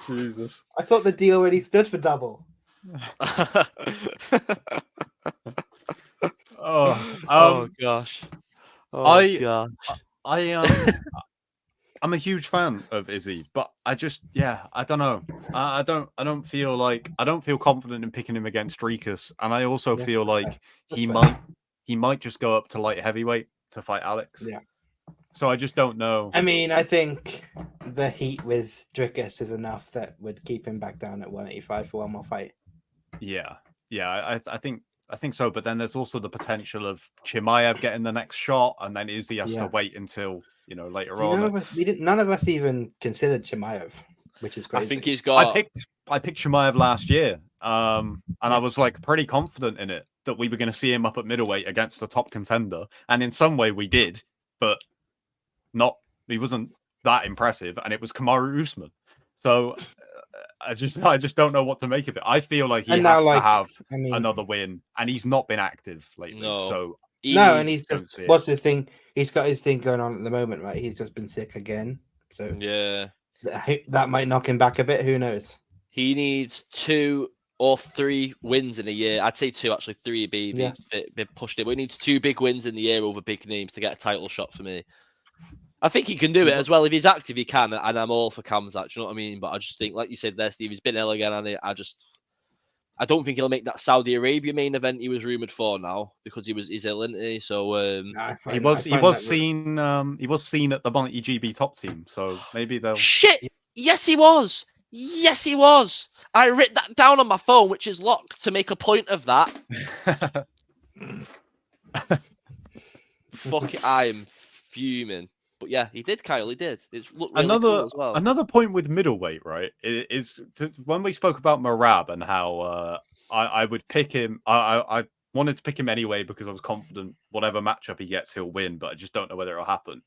Jesus.
I thought the D already stood for double.
Oh gosh.
I'm a huge fan of Izzy, but I don't know. I don't feel confident in picking him against Dricus, and I also feel like he might just go up to light heavyweight to fight Alex.
Yeah.
So I just don't know.
I mean, I think the heat with Dricus is enough that would keep him back down at 185 for one more fight.
Yeah. I think so. But then there's also the potential of Chimaev getting the next shot, and then Izzy has to wait until later on.
None of us even considered Chimaev, which is crazy.
I think he's got.
I picked Chimaev last year, and I was like pretty confident in it that we were going to see him up at middleweight against the top contender, and in some way we did, but he wasn't that impressive, and it was Kamaru Usman. So I just don't know what to make of it. I feel like he has to have another win, and he's not been active lately.
No.
So
and he's just what's his thing? He's got his thing going on at the moment, right? He's just been sick again, so
yeah,
that might knock him back a bit. Who knows?
He needs 2 or 3 wins in a year. I'd say 2, actually 3. Be pushed it, but he needs 2 big wins in the year over big names to get a title shot for me. I think he can do it as well. If he's active, he can, and I'm all for Kamzat. You know what I mean? But I just think, like you said there, Steve, he's been ill again, and I don't think he'll make that Saudi Arabia main event he was rumored for now because he's ill, isn't he? So
he was seen at the Mighty GB top team. So maybe they'll
shit. Yes, he was. Yes, he was. I wrote that down on my phone, which is locked, to make a point of that. Fuck it, I'm fuming. But yeah, he did, Kyle. He did. It's looked really cool as well.
Another point with middleweight, right? Is when we spoke about Merab and how I would pick him. I wanted to pick him anyway because I was confident whatever matchup he gets, he'll win. But I just don't know whether it'll happen.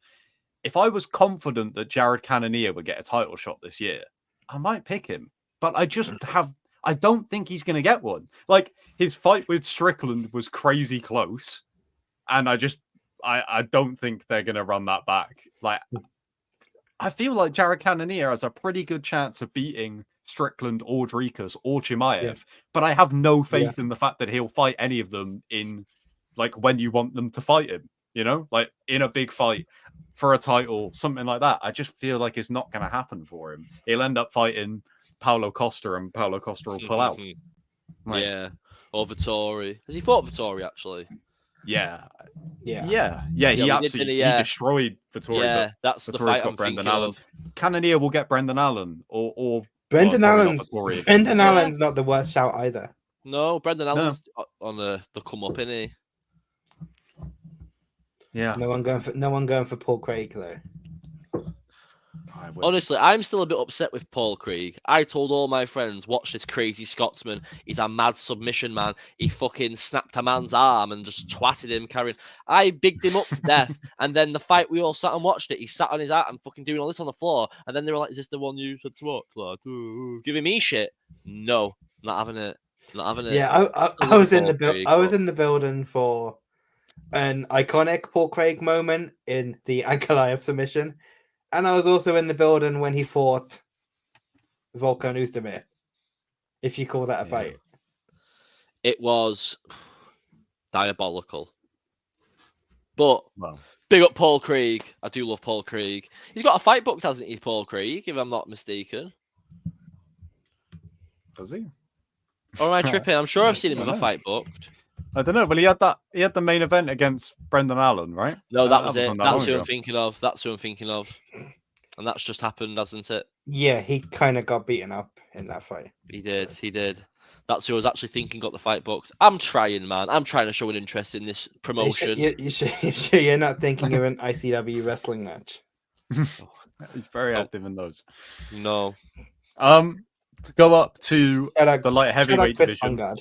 If I was confident that Jared Cannonier would get a title shot this year, I might pick him but I don't think he's going to get one. Like, his fight with Strickland was crazy close, and I don't think they're going to run that back. Like, I feel like Jared Cannonier has a pretty good chance of beating Strickland or Dricus or Chimaev, but I have no faith in the fact that he'll fight any of them in, like, when you want them to fight him, you know, like in a big fight for a title, something like that. I just feel like it's not going to happen for him. He'll end up fighting Paulo Costa, and Paulo Costa will pull out.
Like, yeah, or Vittori. Has he fought Vittori actually?
Yeah. He destroyed Vittori.
Yeah, that's the fight I'm
Brendan
thinking
Allen.
of.
Cannonier will get Brendan Allen, or
Brendan Allen's not the worst shout either.
No, Brendan Allen's on the come up, isn't he?
Yeah.
No one going for Paul Craig though.
Honestly, I'm still a bit upset with Paul Craig. I told all my friends, watch this crazy Scotsman. He's a mad submission man. He fucking snapped a man's arm and just twatted him, carrying. I bigged him up to death. And then the fight, we all sat and watched it. He sat on his ass and fucking doing all this on the floor. And then they were like, is this the one you said to watch? Like, giving me shit. No, not having it. Not having it.
Yeah, I was in the building for an iconic Paul Craig moment in the Ankalaev submission. And I was also in the building when he fought Volkan Oezdemir, if you call that a fight.
It was diabolical. But big up Paul Craig. I do love Paul Craig. He's got a fight booked, hasn't he, Paul Craig, if I'm not mistaken?
Does he?
Or am I tripping? I'm sure I've seen him with a fight booked.
I don't know, but he had the main event against Brendan Allen, right?
No, that was it. That's who I'm thinking of. And that's just happened, hasn't it?
Yeah, he kind of got beaten up in that fight.
He did. That's who I was actually thinking got the fight booked. I'm trying, man. I'm trying to show an interest in this promotion.
You sure you're not thinking of an ICW wrestling match?
He's very active in those.
No.
To go up to the light heavyweight division.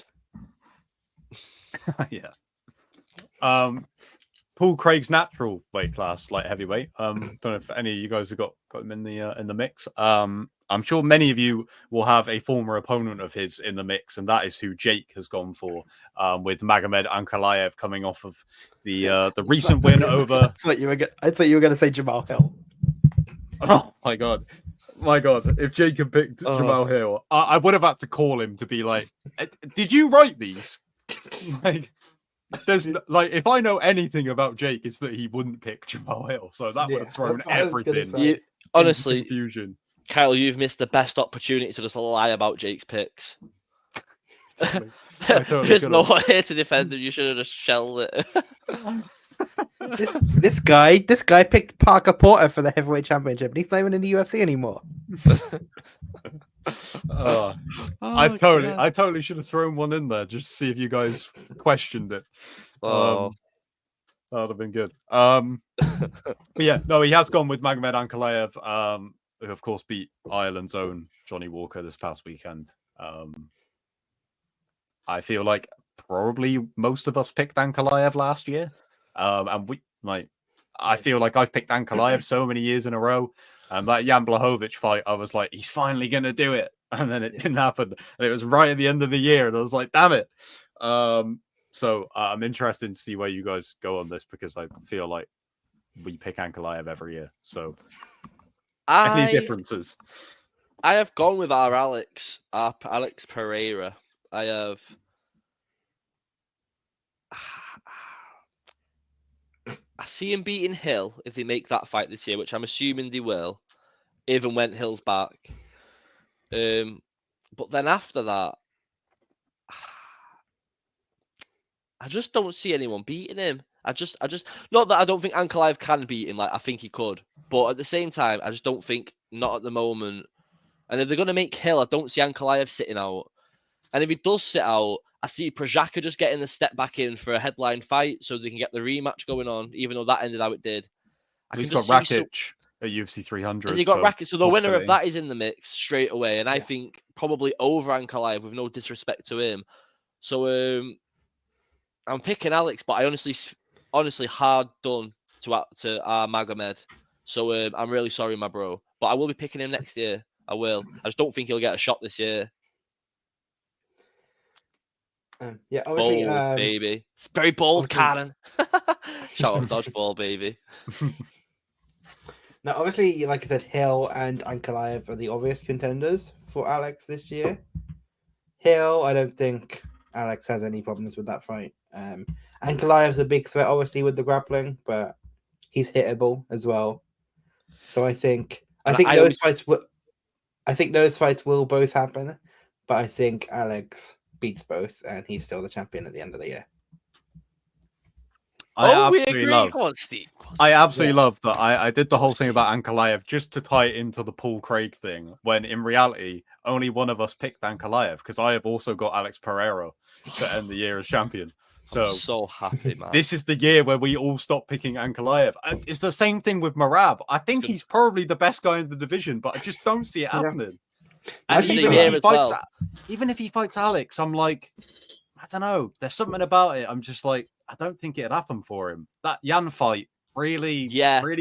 Yeah. Paul Craig's natural weight class, light heavyweight. Don't know if any of you guys have got him in the mix. I'm sure many of you will have a former opponent of his in the mix, and that is who Jake has gone for, with Magomed Ankalaev coming off of the recent win over.
I thought you were going to say Jamal Hill.
Oh my god! If Jake had picked Jamal Hill, I would have had to call him to be like, "Did you write these?" Like, there's like, if I know anything about Jake, it's that he wouldn't pick Jamal Hill, so that would have thrown everything.
Honestly,
confusion.
Kyle, you've missed the best opportunity to just lie about Jake's picks.
Totally
There's no one here to defend him. You should have just shelled it.
This guy picked Parker Porter for the heavyweight championship, and he's not even in the UFC anymore.
I totally should have thrown one in there just to see if you guys questioned it. That would have been good. But yeah, no, he has gone with Magomed Ankalaev, who of course beat Ireland's own Johnny Walker this past weekend. I feel like probably most of us picked Ankalaev last year, and I feel like I've picked Ankalaev so many years in a row. And that Jan Blachowicz fight, I was like, he's finally going to do it. And then it didn't happen. And it was right at the end of the year. And I was like, damn it. So I'm interested to see where you guys go on this, because I feel like we pick Ankalaev every year. So any differences?
I have gone with our Alex Pereira. I see him beating Hill if they make that fight this year, which I'm assuming they will, even when Hill's back. But then after that, I just don't see anyone beating him. I just not that I don't think Ankalaev can beat him, like I think he could, but at the same time, I just don't think, not at the moment. And if they're gonna make Hill, I don't see Ankalaev sitting out. And if he does sit out, I see Projaska just getting the step back in for a headline fight so they can get the rematch going on, even though that ended how it did.
He's got Rakic at UFC 300.
He got Rakic, so the winner of that is in the mix straight away. And I think probably over Ankalaev, with no disrespect to him. So I'm picking Alex, but I honestly hard done to Magomed. So I'm really sorry, my bro. But I will be picking him next year. I will. I just don't think he'll get a shot this year.
Yeah, obviously,
Bold, baby. It's very bold,
obviously-
Karen. Shout out Dodgeball, baby.
Now, obviously, like I said, Hill and Ankalaev are the obvious contenders for Alex this year. Hill, I don't think Alex has any problems with that fight. Ankalaev's a big threat, obviously, with the grappling, but he's hittable as well. So I think those fights will both happen, but I think Alex beats both, and he's still the champion at the end of the year.
We agree. Come on, Steve.
I absolutely love that. I did the whole thing about Ankalaev just to tie it into the Paul Craig thing, when in reality, only one of us picked Ankalaev, because I have also got Alex Pereira to end the year as champion.
I'm so happy, man.
This is the year where we all stop picking Ankalaev. And it's the same thing with Merab. I think he's probably the best guy in the division, but I just don't see it happening. And even if he fights Alex, I'm like, I don't know. There's something about it. I'm just like, I don't think it'd happen for him. That Yan fight really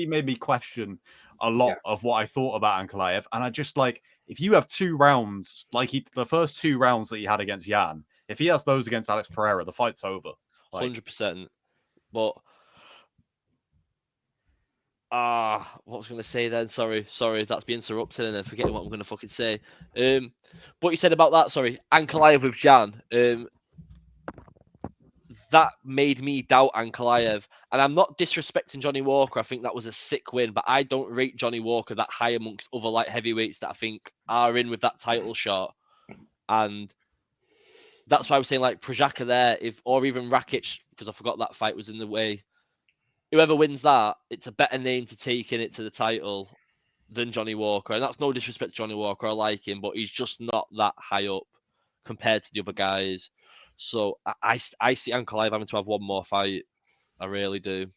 made me question a lot of what I thought about Ankalaev. And I just like, if you have 2 rounds, like the first 2 rounds that he had against Yan, if he has those against Alex Pereira, the fight's over.
100%. But what was I going to say then? Sorry, that's being interrupted and then forgetting what I'm going to fucking say. What you said about that? Sorry, Ankalaev with Jan. That made me doubt Ankalaev, and I'm not disrespecting Johnny Walker. I think that was a sick win, but I don't rate Johnny Walker that high amongst other light heavyweights that I think are in with that title shot, and that's why I was saying like Projaca there, or even Rakic, because I forgot that fight was in the way. Whoever wins that, it's a better name to take in it to the title than Johnny Walker, and that's no disrespect to Johnny Walker. I like him, but he's just not that high up compared to the other guys. So I see Ankalaev having to have one more fight. I really do.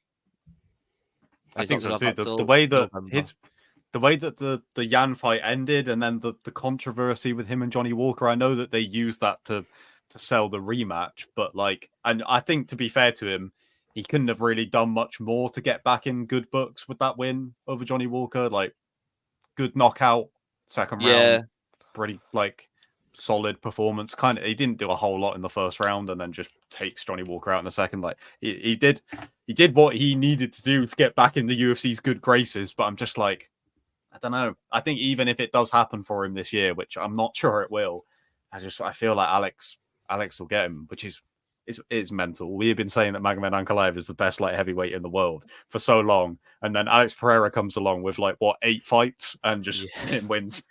I think so too. The way that the Yan fight ended, and then the controversy with him and Johnny Walker. I know that they used that to sell the rematch, but like, and I think to be fair to him, he couldn't have really done much more to get back in good books with that win over Johnny Walker. Like, good knockout, second round, pretty like solid performance. He didn't do a whole lot in the first round, and then just takes Johnny Walker out in the second. Like, he did what he needed to do to get back in the UFC's good graces. But I'm just like, I don't know. I think even if it does happen for him this year, which I'm not sure it will, I feel like Alex will get him, which is mental. We have been saying that Magomed Ankalaev is the best light heavyweight in the world for so long, and then Alex Pereira comes along with 8 fights and just wins.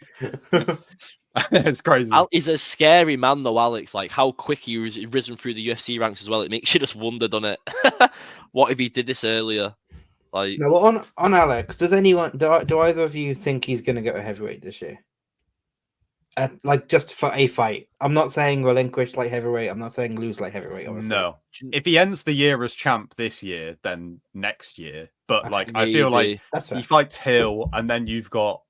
It's crazy.
He's a scary man though, Alex. Like how quick he's risen through the UFC ranks as well. It makes you just wonder, doesn't it? What if he did this earlier? Like,
no, well, on Alex, do either of you think he's going to go heavyweight this year? Just for a fight. I'm not saying relinquish light heavyweight. I'm not saying lose light heavyweight. Obviously.
No. If he ends the year as champ this year, then next year. But I feel like he fights Hill, and then you've got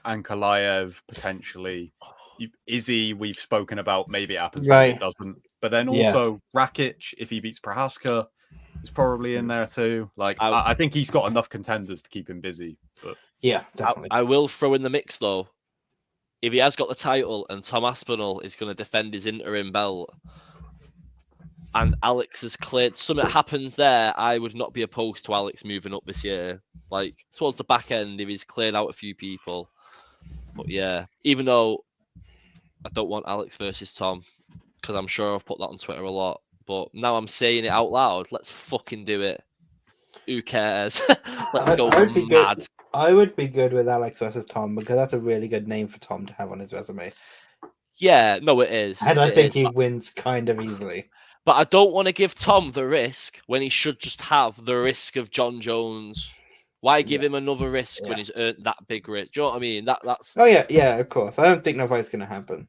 Ankalaev potentially. Izzy, we've spoken about. Maybe it happens, maybe it doesn't. But then also Rakic, if he beats Prohaska, is probably in there too. I think he's got enough contenders to keep him busy. But
yeah, definitely.
I will throw in the mix though. If he has got the title and Tom Aspinall is going to defend his interim belt, and Alex has cleared, something happens there, I would not be opposed to Alex moving up this year. Like towards the back end, if he's cleared out a few people. But yeah, even though I don't want Alex versus Tom, because I'm sure I've put that on Twitter a lot. But now I'm saying it out loud. Let's fucking do it. Who cares? Let's go mad.
I would be good with Alex versus Tom, because that's a really good name for Tom to have on his resume.
Yeah, no, it is.
And I think he wins kind of easily.
But I don't want to give Tom the risk when he should just have the risk of John Jones. Why give him another risk when he's earned that big risk? Do you know what I mean? That's.
Oh yeah, of course. I don't think no fight's going to happen.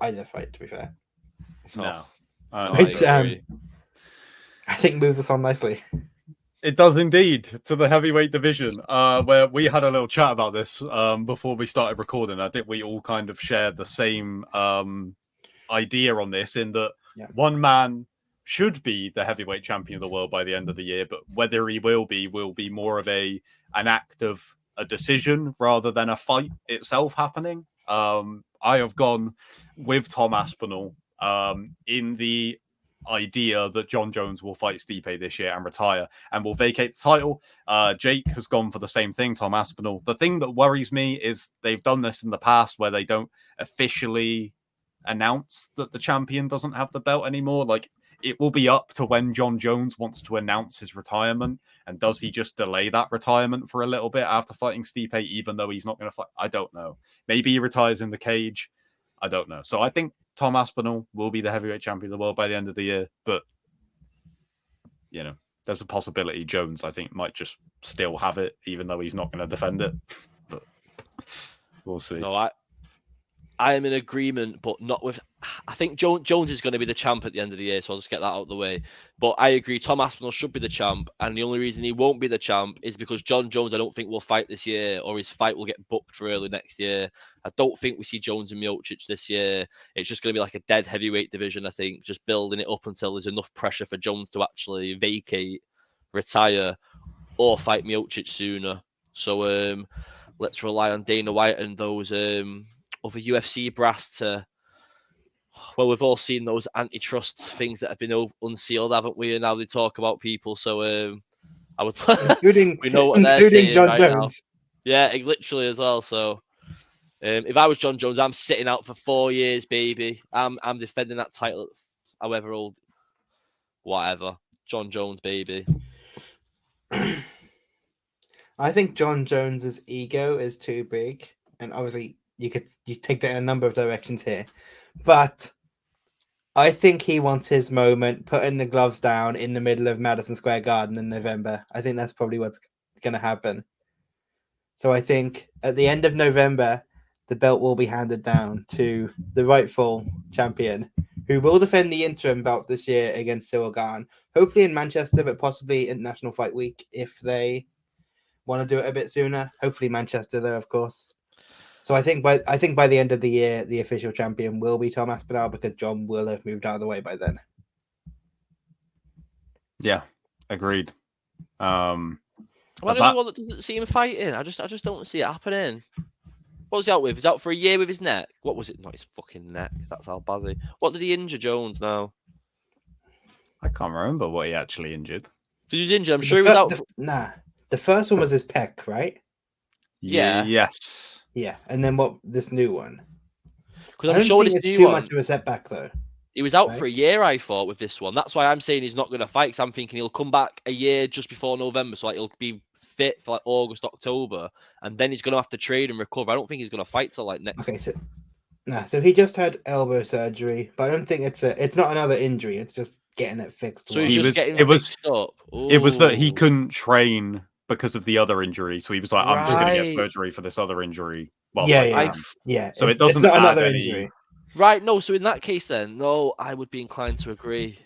Either fight, to be fair.
No.
I think moves us on nicely.
It does indeed, to the heavyweight division, where we had a little chat about this before we started recording. I think we all kind of shared the same idea on this, in that one man should be the heavyweight champion of the world by the end of the year, but whether he will be more of an act of a decision rather than a fight itself happening. I have gone with Tom Aspinall in the idea that John Jones will fight Stipe this year and retire and will vacate the title. Jake has gone for the same thing, Tom Aspinall. The thing that worries me is they've done this in the past where they don't officially announce that the champion doesn't have the belt anymore. Like, it will be up to when John Jones wants to announce his retirement. And does he just delay that retirement for a little bit after fighting Stipe, even though he's not going to fight? I don't know. Maybe he retires in the cage. I don't know. So I think Tom Aspinall will be the heavyweight champion of the world by the end of the year. But, you know, there's a possibility Jones, I think, might just still have it, even though he's not going to defend it. But we'll see.
No, I am in agreement, but not with. I think Jones is going to be the champ at the end of the year, so I'll just get that out of the way. But I agree, Tom Aspinall should be the champ, and the only reason he won't be the champ is because John Jones, I don't think, will fight this year, or his fight will get booked for early next year. I don't think we see Jones and Miocic this year. It's just going to be like a dead heavyweight division, I think, just building it up until there's enough pressure for Jones to actually vacate, retire, or fight Miocic sooner. So let's rely on Dana White and those other UFC brass to. Well, we've all seen those antitrust things that have been unsealed, haven't we? And now they talk about people. So I would,
including
we know what they're saying
John
right
Jones.
Now. Yeah, literally as well. So if I was John Jones, I'm sitting out for 4 years, baby. I'm defending that title, however old, whatever. John Jones, baby.
I think John Jones's ego is too big, and obviously you take that in a number of directions here, but I think he wants his moment, putting the gloves down in the middle of Madison Square Garden in November. I think that's probably what's going to happen. So I think at the end of November, the belt will be handed down to the rightful champion, who will defend the interim belt this year against Cyril Gahn, hopefully in Manchester, but possibly International Fight Week if they want to do it a bit sooner. Hopefully Manchester, though, of course. So I think by the end of the year, the official champion will be Tom Aspinall because John will have moved out of the way by then.
Yeah, agreed.
Am I the only one that doesn't see him fighting? I just don't see it happening. What was he out with? He's out for a year with his neck. What was it? Not his fucking neck. That's Al Bazzi. What did he injure Jones now?
I can't remember what he actually injured.
Did he was injured? I'm sure he was out.
The first one was his pec, right?
Yeah.
Yes.
Yeah, and then what? This new one?
Because I'm sure this new
too
one.
Much of a setback, though.
He was out for a year, I thought, with this one. That's why I'm saying he's not going to fight. Because I'm thinking he'll come back a year just before November, so like he'll be fit for like August, October, and then he's going to have to trade and recover. I don't think he's going to fight till like next.
Okay, so he just had elbow surgery, but I don't think it's not another injury. It's just getting it fixed.
So he's just getting fixed up. Ooh.
It was that he couldn't train because of the other injury, so he was like, "I'm just going to get surgery for this other injury." Well,
yeah.
So it doesn't
it's not
add
another
any...
injury.
Right, no. So in that case, then, no, I would be inclined to agree.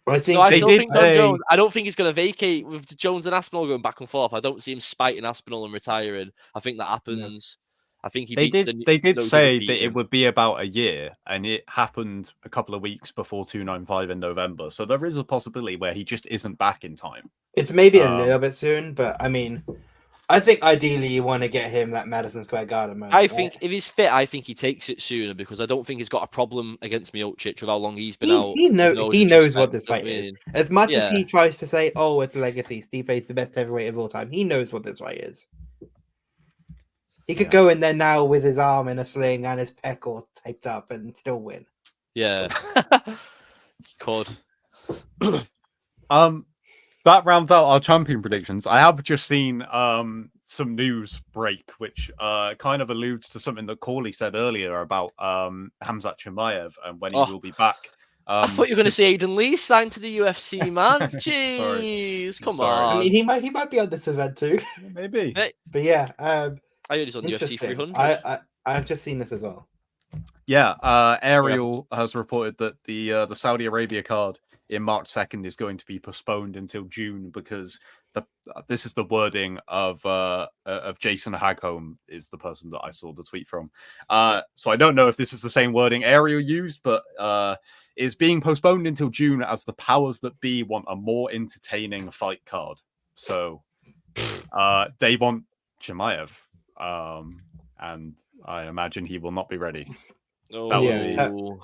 Well, I think
I still think John Jones. I don't think he's going to vacate with Jones and Aspinall going back and forth. I don't see him spiting Aspinall and retiring. I think that happens. No. I think he.
They did say that it would be about a year, and it happened a couple of weeks before 295 in November. So there is a possibility where he just isn't back in time.
It's maybe a little bit soon, but I mean, I think ideally you want to get him that Madison Square Garden moment.
I think if he's fit, I think he takes it sooner because I don't think he's got a problem against Miocic with how long he's been out.
He knows what this fight is. As much as he tries to say, "Oh, it's a legacy. Stipe is the best heavyweight of all time," he knows what this fight is. He could go in there now with his arm in a sling and his pec all taped up and still win.
Yeah, could.
That rounds out our champion predictions. I have just seen some news break, which kind of alludes to something that Corley said earlier about Hamzat Chimaev and when he will be back.
I thought you were going to say Aiden Lee signed to the UFC, man. Jeez, come on.
I mean, he might be on this event too.
Maybe.
But yeah,
I heard he's on UFC 300.
I've just seen this as well.
Yeah, Ariel has reported that the Saudi Arabia card in March 2nd is going to be postponed until June because this is the wording of Jason Hagholm is the person that I saw the tweet from. So I don't know if this is the same wording Ariel used, but it's being postponed until June as the powers that be want a more entertaining fight card. So they want Chimaev, and I imagine he will not be ready.
Oh,
That would
Yeah,
be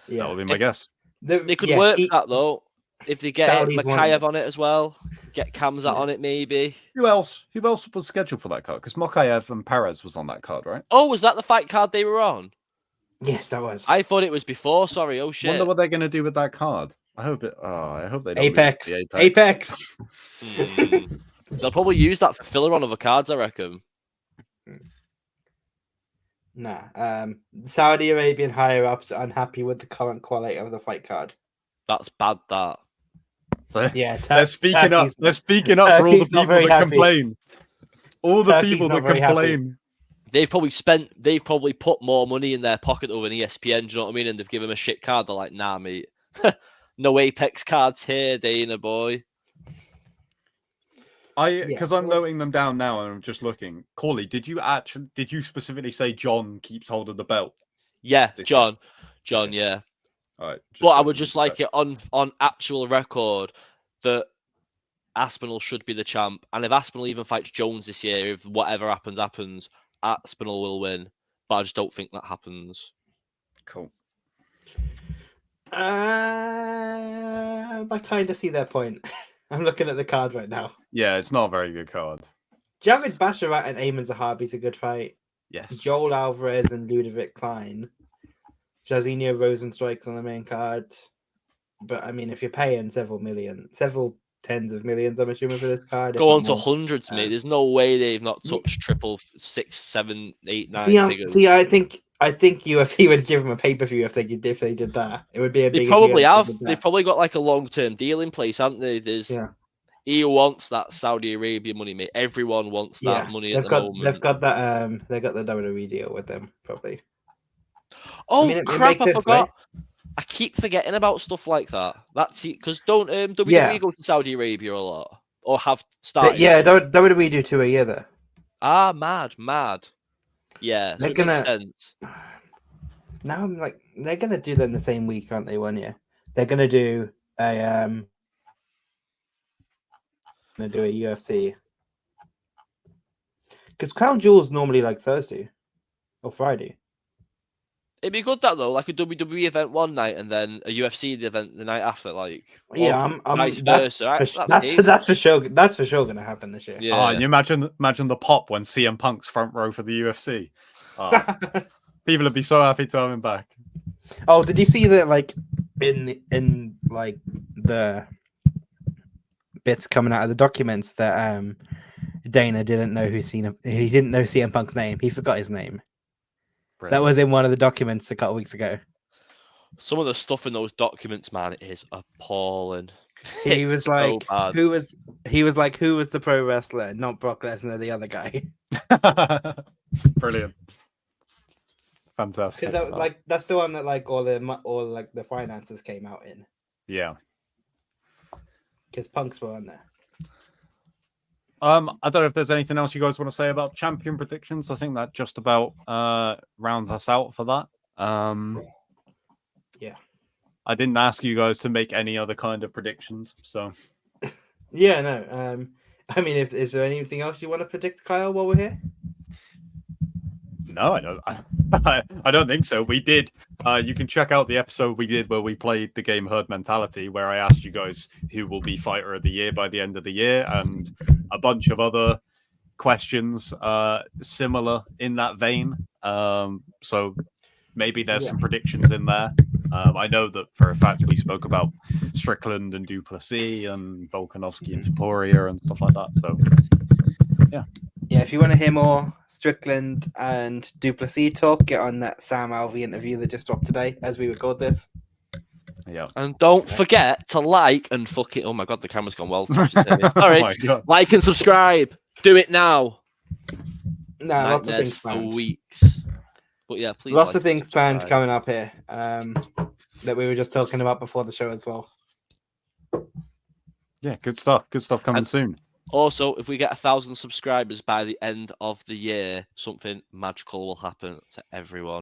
Yeah.
that would be my guess.
They could work that though. If they get
Saudis want
Makayev
it.
on it as well, get Kamzat on it maybe.
Who else was scheduled for that card? Because Mokayev and Perez was on that card, right?
Oh, was that the fight card they were on?
Yes, that was.
I thought it was before. Sorry. Oh shit.
Wonder what they're going to do with that card. I hope they don't lose
Apex.
the
Apex.
They'll probably use that for filler on other cards, I reckon.
Nah. Saudi Arabian higher ups are unhappy with the current quality of the fight card.
That's bad. That.
Yeah,
They're speaking up. They're speaking up for all the
Turkey's not
people
very
that
happy.
complain. All the
Turkey's
people
not
that
very happy.
complain.
They've probably put more money in their pocket over an ESPN. Do you know what I mean? And they've given them a shit card. They're like, nah, mate. No Apex cards here, Dana boy.
Because I'm noting them down now and I'm just looking. Corley, did you specifically say John keeps hold of the belt?
Yeah,
This
John, yeah.
All right.
But I would just like it on actual record that Aspinall should be the champ. And if Aspinall even fights Jones this year, if whatever happens, Aspinall will win. But I just don't think that happens.
Cool.
I kind of see their point. I'm looking at the card right now.
Yeah, it's not a very good card.
Javid Basharat and Ayman Zahabi's a good fight.
Yes.
Joel Alvarez and Ludovic Klein. Jairzinho Rosenstrike's on the main card. But I mean, if you're paying several tens of millions, I'm assuming for this card.
Go on to hundreds, mate. There's no way they've not touched triple 6, 7, 8, 9 figures.
See, I think UFC would give them a pay-per-view if they did that. It would be a big.
They probably have. They've probably got like a long-term deal in place, haven't they? He wants that Saudi Arabia money, mate. Everyone wants that money at the moment.
They've got that. They got the WWE deal with them, probably.
Oh,
I mean,
crap! I forgot. Right? I keep forgetting about stuff like that. That's it. Because don't WWE go to Saudi Arabia a lot, or have started?
WWE do 2 a year there.
Ah, mad. Yeah, so it makes sense.
Now I'm like, they're gonna do them the same week, aren't they? 1 year. They're gonna do a UFC. Because Crown Jewel's normally like Thursday or Friday.
It'd be good that though, like a WWE event one night and then a UFC event the night after, like vice versa.
That's for sure. That's for sure gonna happen this year.
Yeah. Oh, and you imagine the pop when CM Punk's front row for the UFC. People would be so happy to have him back.
Oh, did you see that? Like in like the bits coming out of the documents that Dana didn't know he didn't know CM Punk's name. He forgot his name. Brilliant. That was in one of the documents a couple weeks ago.
Some of the stuff in those documents, man, is appalling.
He was like, who was the pro wrestler? Not Brock Lesnar, the other guy.
Brilliant. Fantastic.
That's the one that like all the finances came out in.
Yeah.
Because Punks were on there.
I don't know if there's anything else you guys want to say about champion predictions. I think that just about rounds us out for that.
Yeah.
I didn't ask you guys to make any other kind of predictions, so.
Yeah, no. I mean, is there anything else you want to predict, Kyle, while we're here?
No, I don't. I don't think so. We did. You can check out the episode we did where we played the game Herd Mentality, where I asked you guys who will be Fighter of the Year by the end of the year, and a bunch of other questions similar in that vein. So maybe there's some predictions in there. I know that for a fact we spoke about Strickland and Duplessis and Volkanovski and Topuria and stuff like that. So yeah.
Yeah, if you want to hear more Strickland and Duplessis talk, get on that Sam Alvey interview that just dropped today as we record this.
Yeah.
And don't forget to like and fucking... Oh my God, the camera's gone well. Sorry. Like and subscribe. Do it now.
No, lots of things planned.
For weeks. But yeah, please.
Lots of things planned coming up here that we were just talking about before the show as well.
Yeah, good stuff. Good stuff coming soon.
Also, if we get 1,000 subscribers by the end of the year, something magical will happen to everyone.